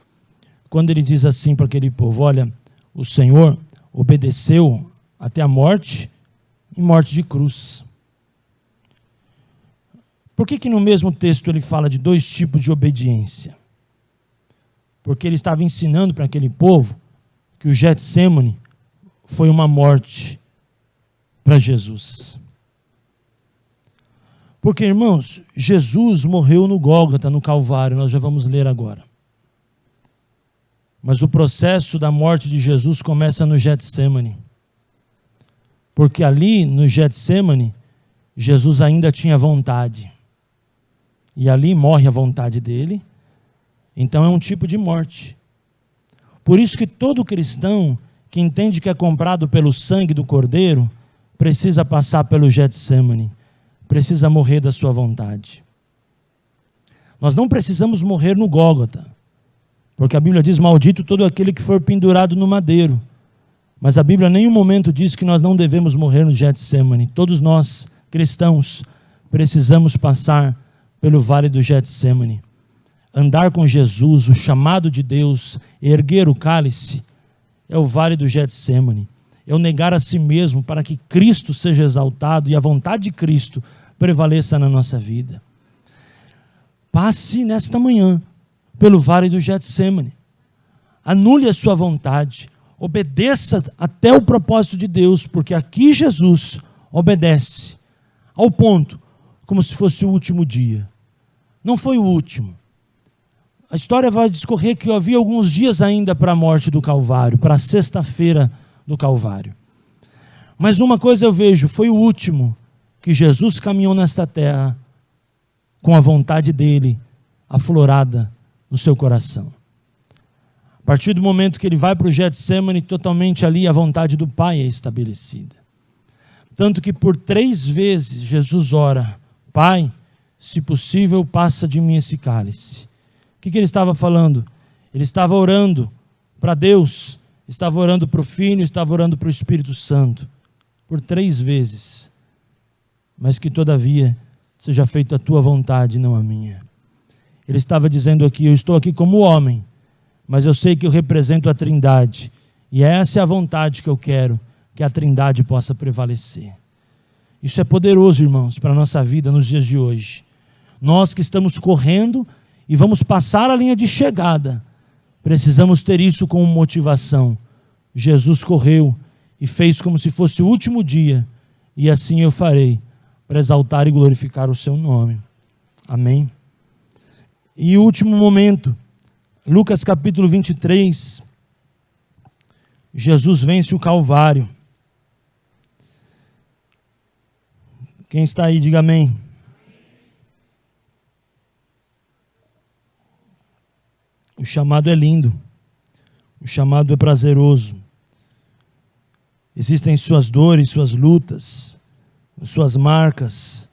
quando ele diz assim para aquele povo, olha, o Senhor obedeceu até a morte, e morte de cruz. Por que no mesmo texto ele fala de dois tipos de obediência? Porque ele estava ensinando para aquele povo que o Getsemane foi uma morte para Jesus. Porque, irmãos, Jesus morreu no Gólgota, no Calvário, nós já vamos ler agora. Mas o processo da morte de Jesus começa no Getsemane. Porque ali, no Getsemane, Jesus ainda tinha vontade. E ali morre a vontade dele. Então é um tipo de morte. Por isso que todo cristão que entende que é comprado pelo sangue do Cordeiro, precisa passar pelo Getsemane, precisa morrer da sua vontade. Nós não precisamos morrer no Gólgota, porque a Bíblia diz, maldito todo aquele que for pendurado no madeiro. Mas a Bíblia em nenhum momento diz que nós não devemos morrer no Getsemane. Todos nós, cristãos, precisamos passar pelo vale do Getsemane. Andar com Jesus, o chamado de Deus, erguer o cálice, é o vale do Getsemane. É o negar a si mesmo para que Cristo seja exaltado e a vontade de Cristo prevaleça na nossa vida. Passe nesta manhã pelo vale do Getsemane. Anule a sua vontade. Obedeça até o propósito de Deus, porque aqui Jesus obedece ao ponto, como se fosse o último dia. Não foi o último. A história vai discorrer que havia alguns dias ainda para a morte do Calvário, para a sexta-feira do Calvário. Mas uma coisa eu vejo, foi o último que Jesus caminhou nesta terra com a vontade dele aflorada no seu coração. A partir do momento que ele vai para o Getsemane, totalmente ali a vontade do Pai é estabelecida. Tanto que por 3 vezes Jesus ora, Pai, se possível, passa de mim esse cálice. O que ele estava falando? Ele estava orando para Deus, estava orando para o Filho, estava orando para o Espírito Santo, por 3 vezes. Mas que todavia seja feita a tua vontade, não a minha. Ele estava dizendo aqui, eu estou aqui como homem, mas eu sei que eu represento a Trindade, e essa é a vontade que eu quero, que a Trindade possa prevalecer. Isso é poderoso, irmãos, para a nossa vida nos dias de hoje. Nós que estamos correndo e vamos passar a linha de chegada, precisamos ter isso como motivação. Jesus correu e fez como se fosse o último dia, e assim eu farei, para exaltar e glorificar o seu nome. Amém? E o último momento, Lucas capítulo 23, Jesus vence o Calvário. Quem está aí, diga amém. O chamado é lindo. O chamado é prazeroso. Existem suas dores, suas lutas, suas marcas,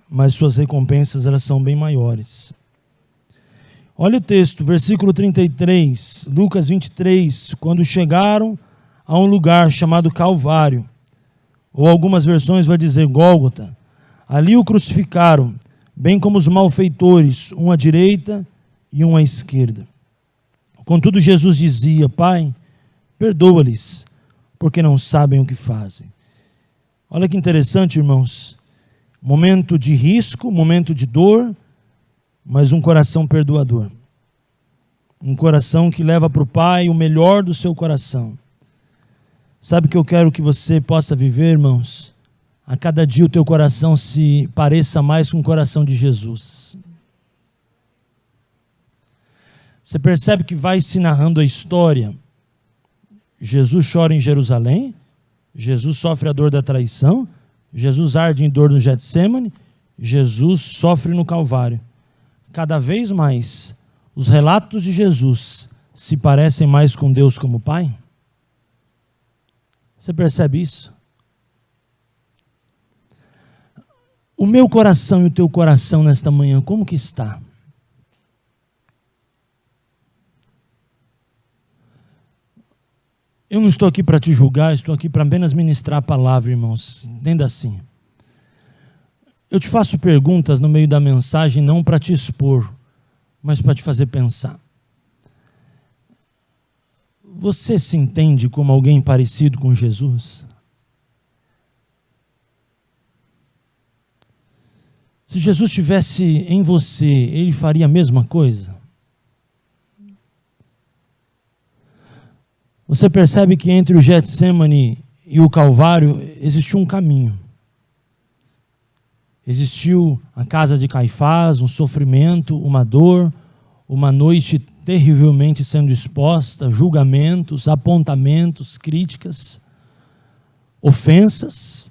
mas suas recompensas, elas são bem maiores. Olha o texto, versículo 33, Lucas 23, quando chegaram a um lugar chamado Calvário, ou algumas versões vai dizer Gólgota, ali o crucificaram, bem como os malfeitores, um à direita e um à esquerda. Contudo, Jesus dizia: Pai, perdoa-lhes, porque não sabem o que fazem. Olha que interessante, irmãos. Momento de risco, momento de dor, mas um coração perdoador. Um coração que leva para o Pai o melhor do seu coração. Sabe o que eu quero que você possa viver, irmãos? A cada dia o teu coração se pareça mais com o coração de Jesus. Você percebe que vai se narrando a história. Jesus chora em Jerusalém, Jesus sofre a dor da traição, Jesus arde em dor no Getsêmani, Jesus sofre no Calvário. Cada vez mais, os relatos de Jesus se parecem mais com Deus como Pai? Você percebe isso? O meu coração e o teu coração nesta manhã, como que está? Eu não estou aqui para te julgar, estou aqui para apenas ministrar a palavra, irmãos. Entenda assim. Eu te faço perguntas no meio da mensagem, não para te expor, mas para te fazer pensar. Você se entende como alguém parecido com Jesus? Se Jesus estivesse em você, ele faria a mesma coisa? Você percebe que entre o Getsêmani e o Calvário existiu um caminho. Existiu a casa de Caifás, um sofrimento, uma dor, uma noite terrivelmente sendo exposta, julgamentos, apontamentos, críticas, ofensas.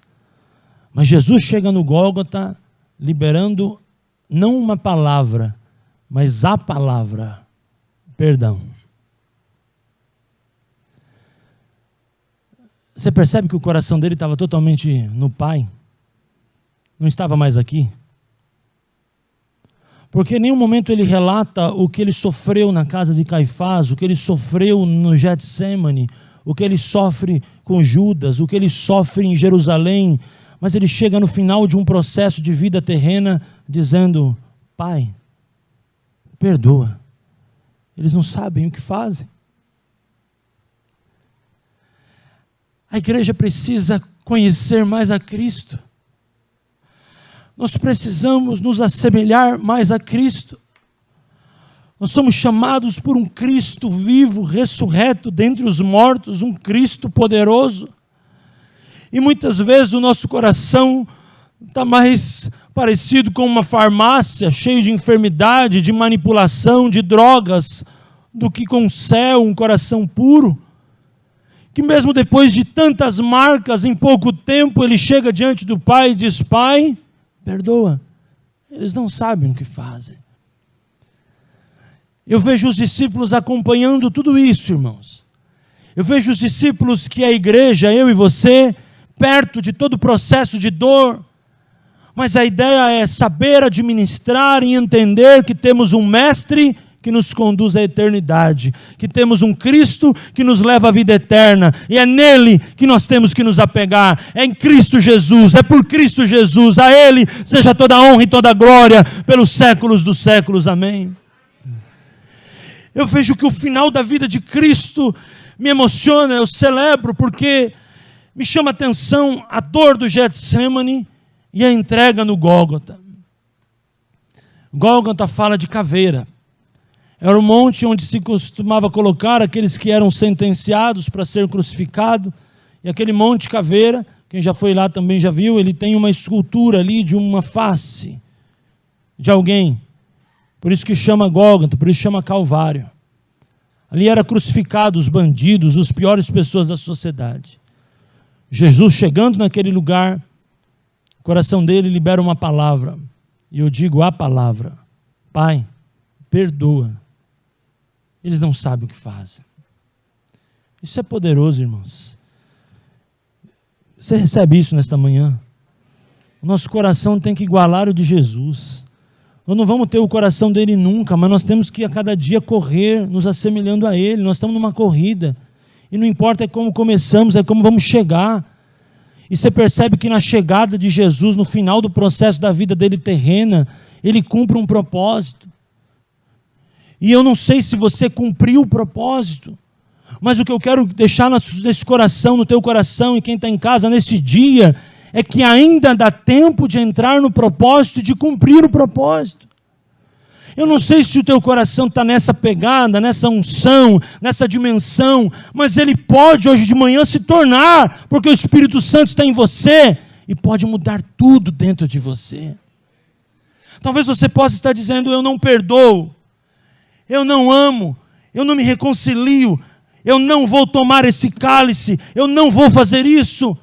Mas Jesus chega no Gólgota liberando não uma palavra, mas a palavra, perdão. Você percebe que o coração dele estava totalmente no Pai? Não estava mais aqui? Porque em nenhum momento ele relata o que ele sofreu na casa de Caifás, o que ele sofreu no Getsêmani, o que ele sofre com Judas, o que ele sofre em Jerusalém, mas ele chega no final de um processo de vida terrena dizendo: Pai, perdoa, eles não sabem o que fazem. A igreja precisa conhecer mais a Cristo. Nós precisamos nos assemelhar mais a Cristo. Nós somos chamados por um Cristo vivo, ressurreto dentre os mortos, um Cristo poderoso. E muitas vezes o nosso coração está mais parecido com uma farmácia, cheio de enfermidade, de manipulação, de drogas, do que com o céu, um coração puro. Que mesmo depois de tantas marcas, em pouco tempo, ele chega diante do Pai e diz: Pai, perdoa, eles não sabem o que fazem. Eu vejo os discípulos acompanhando tudo isso, irmãos. Eu vejo os discípulos que a igreja, eu e você, perto de todo o processo de dor, mas a ideia é saber administrar e entender que temos um mestre que nos conduz à eternidade, que temos um Cristo que nos leva à vida eterna, e é nele que nós temos que nos apegar, é em Cristo Jesus, é por Cristo Jesus, a Ele seja toda a honra e toda a glória, pelos séculos dos séculos, amém. Eu vejo que o final da vida de Cristo me emociona, eu celebro, porque me chama a atenção a dor do Getsêmani e a entrega no Gólgota. Gólgota fala de caveira. Era um monte onde se costumava colocar aqueles que eram sentenciados para ser crucificado. E aquele monte caveira, quem já foi lá também já viu, ele tem uma escultura ali de uma face de alguém. Por isso que chama Gólgota, por isso chama Calvário. Ali era crucificado os bandidos, as piores pessoas da sociedade. Jesus chegando naquele lugar, o coração dele libera uma palavra. E eu digo a palavra: Pai, perdoa. Eles não sabem o que fazem. Isso é poderoso, irmãos. Você recebe isso nesta manhã? O nosso coração tem que igualar o de Jesus. Nós não vamos ter o coração dele nunca, mas nós temos que a cada dia correr, nos assemelhando a ele. Nós estamos numa corrida. E não importa como começamos, é como vamos chegar. E você percebe que na chegada de Jesus, no final do processo da vida dele terrena, ele cumpre um propósito. E eu não sei se você cumpriu o propósito, mas o que eu quero deixar nesse coração, no teu coração, e quem está em casa nesse dia, é que ainda dá tempo de entrar no propósito, de cumprir o propósito. Eu não sei se o teu coração está nessa pegada, nessa unção, nessa dimensão, mas ele pode hoje de manhã se tornar, porque o Espírito Santo está em você e pode mudar tudo dentro de você. Talvez você possa estar dizendo: eu não perdoo, eu não amo, eu não me reconcilio, eu não vou tomar esse cálice, eu não vou fazer isso.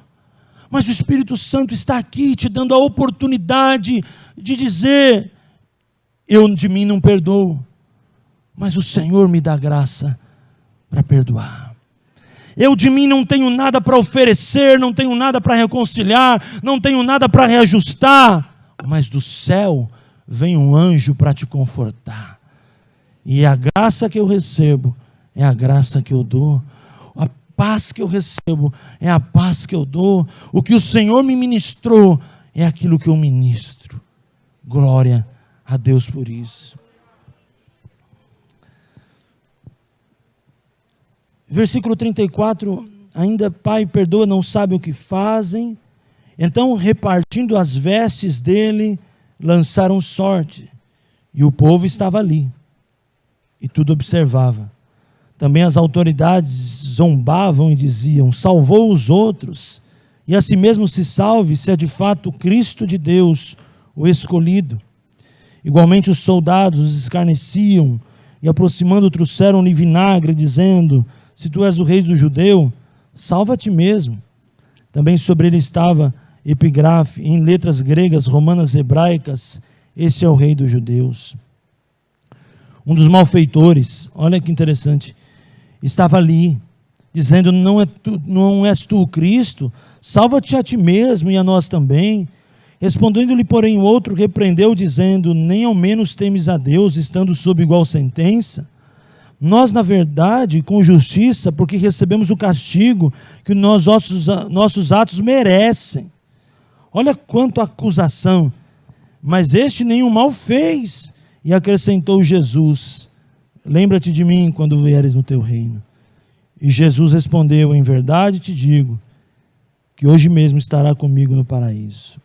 Mas o Espírito Santo está aqui te dando a oportunidade de dizer: eu de mim não perdoo, mas o Senhor me dá graça para perdoar. Eu de mim não tenho nada para oferecer, não tenho nada para reconciliar, não tenho nada para reajustar, mas do céu vem um anjo para te confortar. E a graça que eu recebo é a graça que eu dou. A paz que eu recebo é a paz que eu dou. O que o Senhor me ministrou é aquilo que eu ministro. Glória a Deus por isso. Versículo 34, ainda: Pai, perdoa, não sabem o que fazem. Então, repartindo as vestes dele, lançaram sorte. E o povo estava ali, e tudo observava. Também as autoridades zombavam e diziam: salvou os outros, e a si mesmo se salve, se é de fato o Cristo de Deus, o escolhido. Igualmente os soldados os escarneciam, e aproximando trouxeram-lhe vinagre, dizendo: se tu és o rei do judeu, salva a ti mesmo. Também sobre ele estava epígrafe em letras gregas, romanas, hebraicas: este é o rei dos judeus. Um dos malfeitores, olha que interessante, estava ali, dizendo: não és tu o Cristo? Salva-te a ti mesmo e a nós também. Respondendo-lhe, porém, o outro repreendeu, dizendo: nem ao menos temes a Deus, estando sob igual sentença? Nós, na verdade, com justiça, porque recebemos o castigo que nossos atos merecem. Olha quanto acusação. Mas este nenhum mal fez. E acrescentou Jesus: lembra-te de mim quando vieres no teu reino. E Jesus respondeu: em verdade te digo, que hoje mesmo estará comigo no paraíso.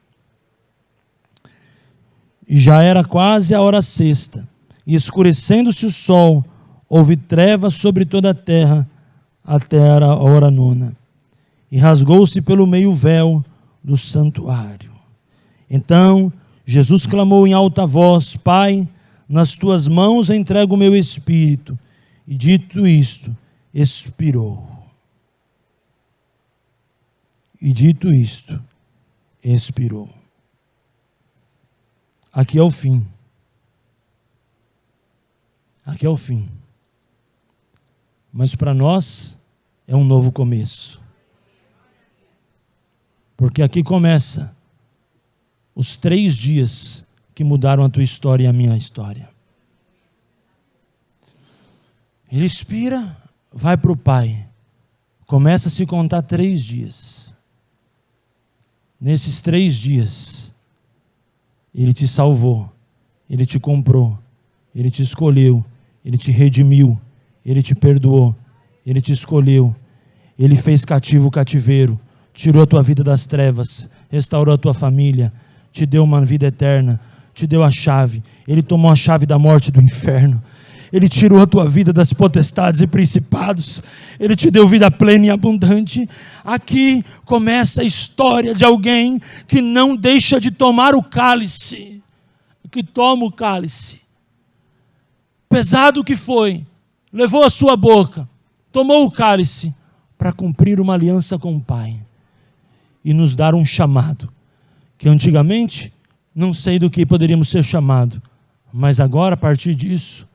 E já era quase a hora sexta, e escurecendo-se o sol, houve trevas sobre toda a terra, até a hora nona. E rasgou-se pelo meio o véu do santuário. Então Jesus clamou em alta voz: Pai, nas tuas mãos entrego o meu espírito. E dito isto, expirou. E dito isto, expirou. Aqui é o fim. Aqui é o fim. Mas para nós é um novo começo. Porque aqui começa os 3 dias que mudaram a tua história e a minha história. Ele expira, vai para o Pai. Começa a se contar 3 dias. Nesses 3 dias, Ele te salvou, Ele te comprou, Ele te escolheu, Ele te redimiu, Ele te perdoou, Ele te escolheu, Ele fez cativo o cativeiro, tirou a tua vida das trevas, restaurou a tua família, te deu uma vida eterna, te deu a chave. Ele tomou a chave da morte e do inferno. Ele tirou a tua vida das potestades e principados. Ele te deu vida plena e abundante. Aqui começa a história de alguém que não deixa de tomar o cálice, que toma o cálice. Pesado que foi, levou a sua boca, tomou o cálice para cumprir uma aliança com o Pai e nos dar um chamado, que antigamente não sei do que poderíamos ser chamados, mas agora, a partir disso,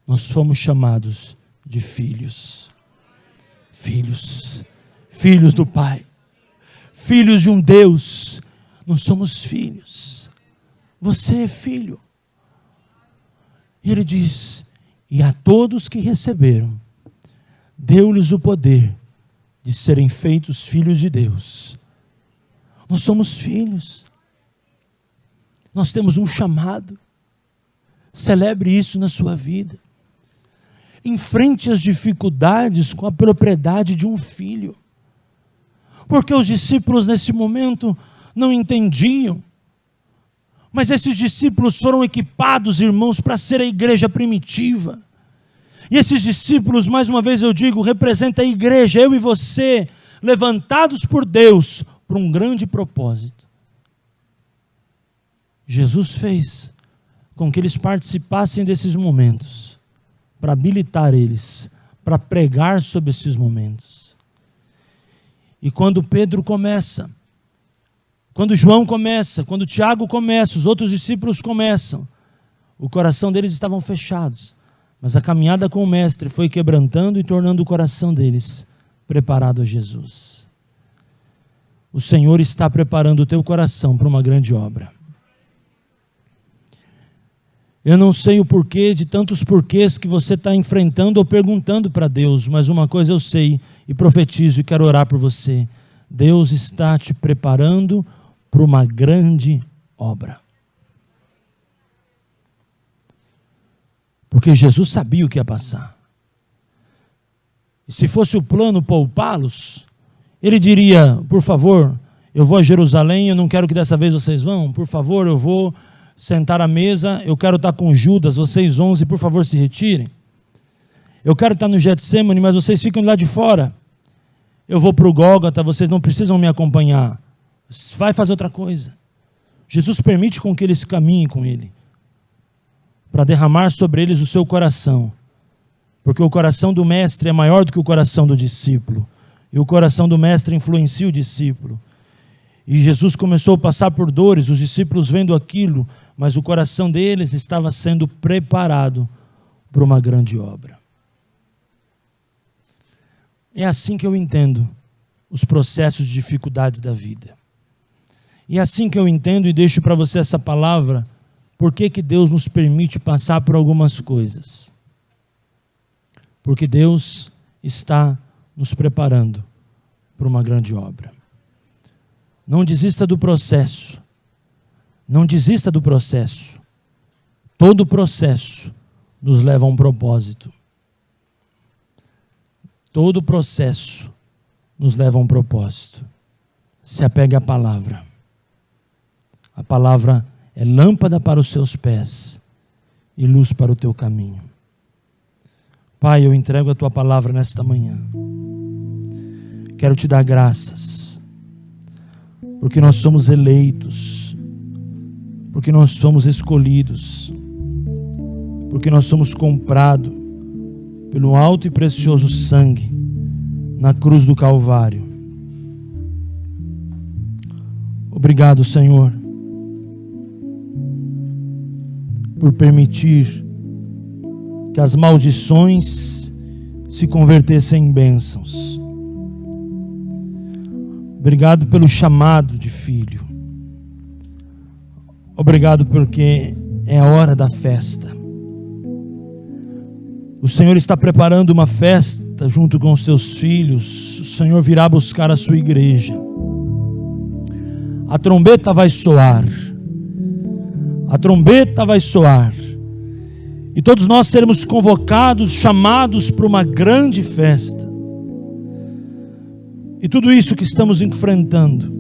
nós fomos chamados de filhos. Filhos. Filhos do Pai. Filhos de um Deus. Nós somos filhos. Você é filho. E ele diz: e a todos que receberam, deu-lhes o poder de serem feitos filhos de Deus. Nós somos filhos. Nós temos um chamado. Celebre isso na sua vida. Enfrente as dificuldades com a propriedade de um filho. Porque os discípulos nesse momento não entendiam. Mas esses discípulos foram equipados, irmãos, para ser a igreja primitiva. E esses discípulos, mais uma vez eu digo, representam a igreja, eu e você, levantados por Deus para um grande propósito. Jesus fez com que eles participassem desses momentos, para habilitar eles, para pregar sobre esses momentos. E quando Pedro começa, quando João começa, quando Tiago começa, os outros discípulos começam, o coração deles estavam fechados, mas a caminhada com o Mestre foi quebrantando e tornando o coração deles preparado a Jesus. O Senhor está preparando o teu coração para uma grande obra. Eu não sei o porquê de tantos porquês que você está enfrentando ou perguntando para Deus, mas uma coisa eu sei e profetizo e quero orar por você. Deus está te preparando para uma grande obra. Porque Jesus sabia o que ia passar. E se fosse o plano poupá-los, ele diria: por favor, eu vou a Jerusalém, eu não quero que dessa vez vocês vão, por favor, eu vou sentar à mesa, eu quero estar com Judas, vocês 11, por favor, se retirem. Eu quero estar no Getsemane, mas vocês ficam lá de fora. Eu vou para o Gólgota, vocês não precisam me acompanhar. Vai fazer outra coisa. Jesus permite com que eles caminhem com Ele, para derramar sobre eles o seu coração, porque o coração do mestre é maior do que o coração do discípulo, e o coração do mestre influencia o discípulo. E Jesus começou a passar por dores, os discípulos vendo aquilo, mas o coração deles estava sendo preparado para uma grande obra. É assim que eu entendo os processos de dificuldades da vida. E é assim que eu entendo e deixo para você essa palavra, por que Deus nos permite passar por algumas coisas. Porque Deus está nos preparando para uma grande obra. Não desista do processo. Não desista do processo. Todo processo nos leva a um propósito. Todo processo nos leva a um propósito. Se apegue à palavra. A palavra é lâmpada para os seus pés e luz para o teu caminho. Pai, eu entrego a tua palavra nesta manhã. Quero te dar graças, porque nós somos eleitos, porque nós somos escolhidos, porque nós somos comprados pelo alto e precioso sangue na cruz do Calvário. Obrigado, Senhor, por permitir que as maldições se convertessem em bênçãos. Obrigado pelo chamado de filho. Obrigado porque é a hora da festa. O Senhor está preparando uma festa junto com os teus filhos. O Senhor virá buscar a sua igreja. A trombeta vai soar. A trombeta vai soar. E todos nós seremos convocados, chamados para uma grande festa. E tudo isso que estamos enfrentando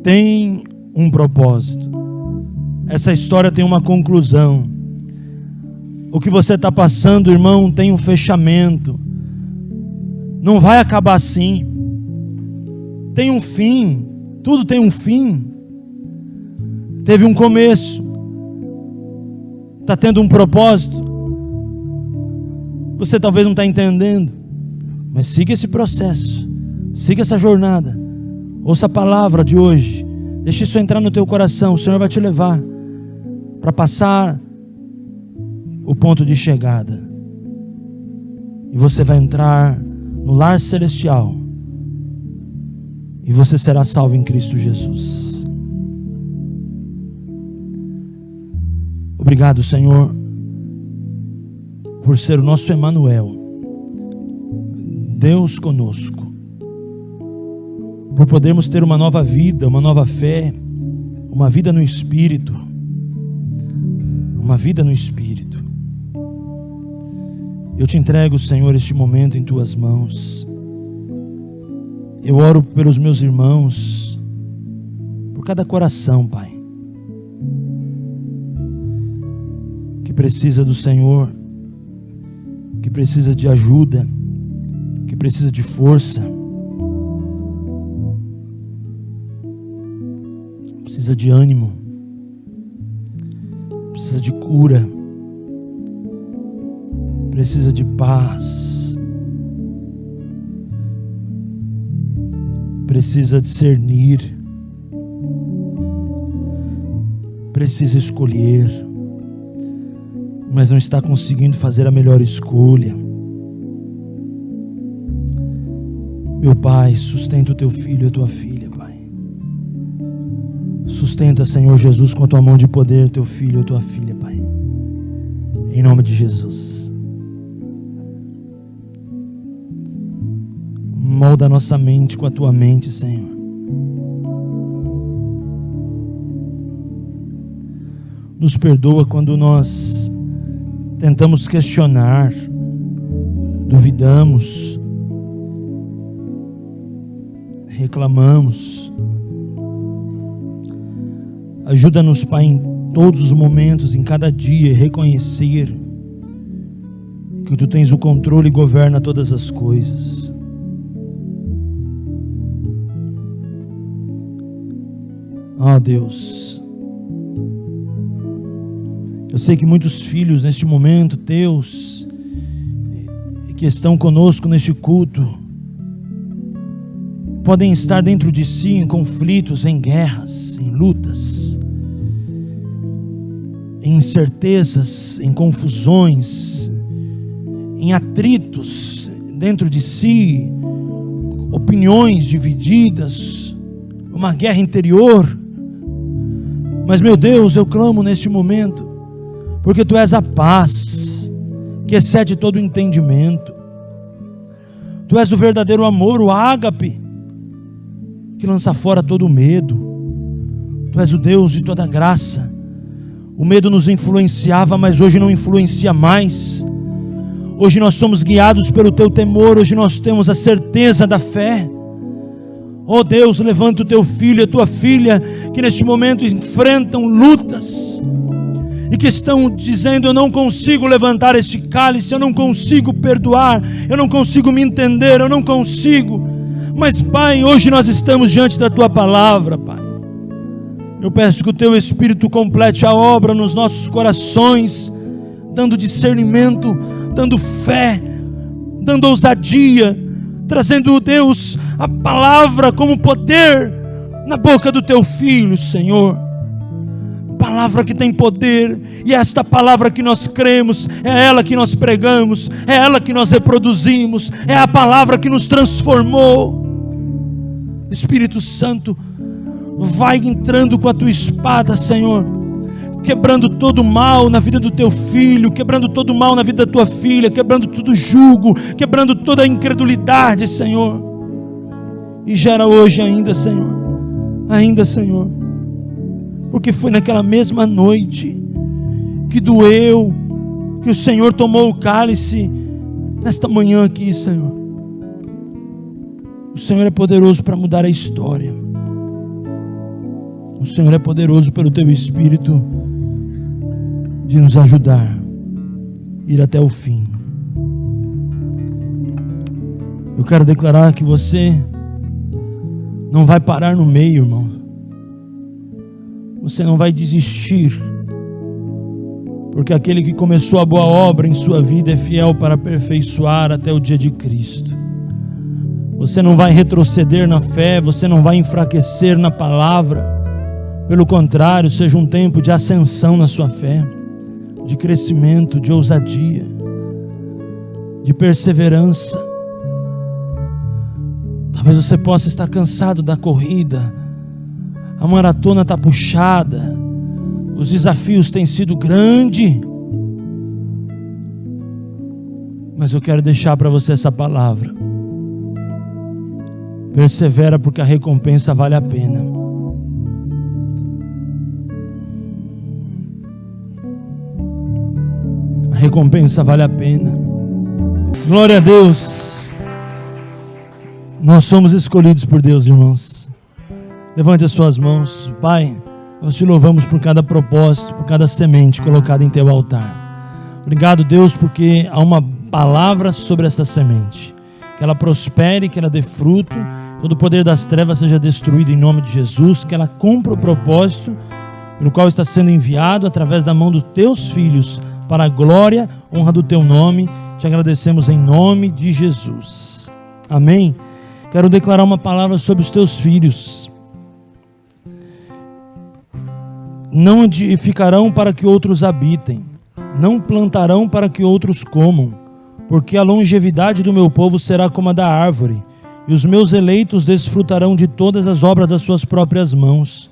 tem um propósito. Essa história tem uma conclusão. O que você está passando, irmão, tem um fechamento. Não vai acabar assim. Tem um fim. Tudo tem um fim. Teve um começo. Está tendo um propósito. Você talvez não está entendendo, mas siga esse processo, siga essa jornada. Ouça a palavra de hoje, deixe isso entrar no teu coração. O Senhor vai te levar para passar o ponto de chegada, e você vai entrar no lar celestial, e você será salvo em Cristo Jesus. Obrigado, Senhor, por ser o nosso Emanuel, Deus conosco, por podermos ter uma nova vida, uma nova fé, uma vida no Espírito, uma vida no Espírito. Eu te entrego, Senhor, este momento em tuas mãos. Eu oro pelos meus irmãos, por cada coração, Pai, que precisa do Senhor, que precisa de ajuda, que precisa de força, precisa de ânimo, precisa de cura, precisa de paz, precisa discernir, precisa escolher, mas não está conseguindo fazer a melhor escolha. Meu Pai, sustenta o teu filho e a tua filha, Pai. Sustenta, Senhor Jesus, com a tua mão de poder, teu filho e a tua filha, Pai. Em nome de Jesus. Molda a nossa mente com a tua mente, Senhor. Nos perdoa quando nós tentamos questionar, duvidamos, reclamamos. Ajuda-nos, Pai, em todos os momentos, em cada dia, reconhecer que Tu tens o controle e governa todas as coisas. Oh Deus, eu sei que muitos filhos neste momento Teus, que estão conosco neste culto, podem estar dentro de si em conflitos, em guerras, em lutas, em incertezas, em confusões, em atritos dentro de si, opiniões divididas, uma guerra interior. Mas, meu Deus, eu clamo neste momento, porque Tu és a paz que excede todo o entendimento. Tu és o verdadeiro amor, o ágape, que lança fora todo o medo. Tu és o Deus de toda graça. O medo nos influenciava, mas hoje não influencia mais. Hoje nós somos guiados pelo Teu temor. Hoje nós temos a certeza da fé. Oh Deus, levanta o Teu filho e a Tua filha, que neste momento enfrentam lutas, e que estão dizendo: eu não consigo levantar este cálice, eu não consigo perdoar, eu não consigo me entender, eu não consigo. Mas Pai, hoje nós estamos diante da Tua palavra, Pai. Eu peço que o Teu Espírito complete a obra nos nossos corações, dando discernimento, dando fé, dando ousadia, trazendo, Deus, a palavra como poder na boca do Teu Filho, Senhor. Palavra que tem poder, e é esta palavra que nós cremos, é ela que nós pregamos, é ela que nós reproduzimos, é a palavra que nos transformou. Espírito Santo, vai entrando com a Tua espada, Senhor, quebrando todo o mal na vida do Teu filho, quebrando todo o mal na vida da Tua filha, quebrando todo o jugo, quebrando toda a incredulidade, Senhor. E gera hoje ainda, Senhor, porque foi naquela mesma noite que doeu, que o Senhor tomou o cálice. Nesta manhã aqui, Senhor, o Senhor é poderoso para mudar a história. O Senhor é poderoso pelo Teu Espírito de nos ajudar a ir até o fim. Eu quero declarar que você não vai parar no meio, irmão. Você não vai desistir, porque aquele que começou a boa obra em sua vida é fiel para aperfeiçoar até o dia de Cristo. Você não vai retroceder na fé, você não vai enfraquecer na palavra. Pelo contrário, seja um tempo de ascensão na sua fé, de crescimento, de ousadia, de perseverança. Talvez você possa estar cansado da corrida, a maratona está puxada, os desafios têm sido grandes, mas eu quero deixar para você essa palavra: persevera, porque a recompensa vale a pena. A recompensa vale a pena. Glória a Deus. Nós somos escolhidos por Deus, irmãos. Levante as suas mãos. Pai, nós te louvamos por cada propósito, por cada semente colocada em teu altar. Obrigado, Deus, porque há uma palavra sobre essa semente. Que ela prospere, que ela dê fruto, todo o poder das trevas seja destruído em nome de Jesus, que ela cumpra o propósito pelo qual está sendo enviado através da mão dos teus filhos, para a glória, honra do teu nome. Te agradecemos em nome de Jesus. Amém. Quero declarar uma palavra sobre os teus filhos. Não edificarão para que outros habitem, não plantarão para que outros comam, porque a longevidade do meu povo será como a da árvore, e os meus eleitos desfrutarão de todas as obras das suas próprias mãos.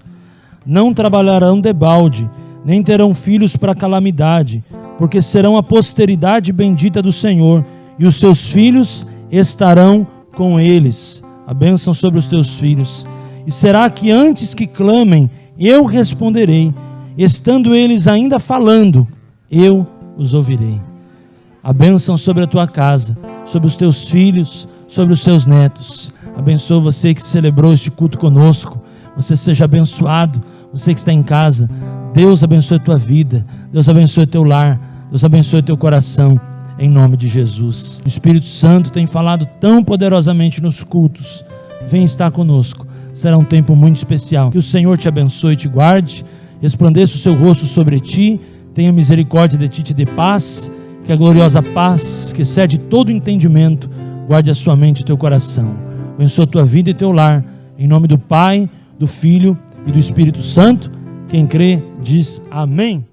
Não trabalharão debalde, nem terão filhos para calamidade, porque serão a posteridade bendita do Senhor, e os seus filhos estarão com eles. A bênção sobre os teus filhos. E será que antes que clamem, eu responderei, estando eles ainda falando, eu os ouvirei. A bênção sobre a tua casa, sobre os teus filhos, sobre os seus netos. Abençoa você que celebrou este culto conosco. Você seja abençoado. Você que está em casa, Deus abençoe a tua vida, Deus abençoe o teu lar, Deus abençoe o teu coração, em nome de Jesus. O Espírito Santo tem falado tão poderosamente nos cultos. Vem estar conosco. Será um tempo muito especial. Que o Senhor te abençoe e te guarde, resplandeça o seu rosto sobre ti, tenha misericórdia de ti e te dê paz. Que a gloriosa paz, que excede todo entendimento, guarde a sua mente e o teu coração. Abençoa a tua vida e teu lar, em nome do Pai, do Filho e do Espírito Santo. Quem crê diz amém.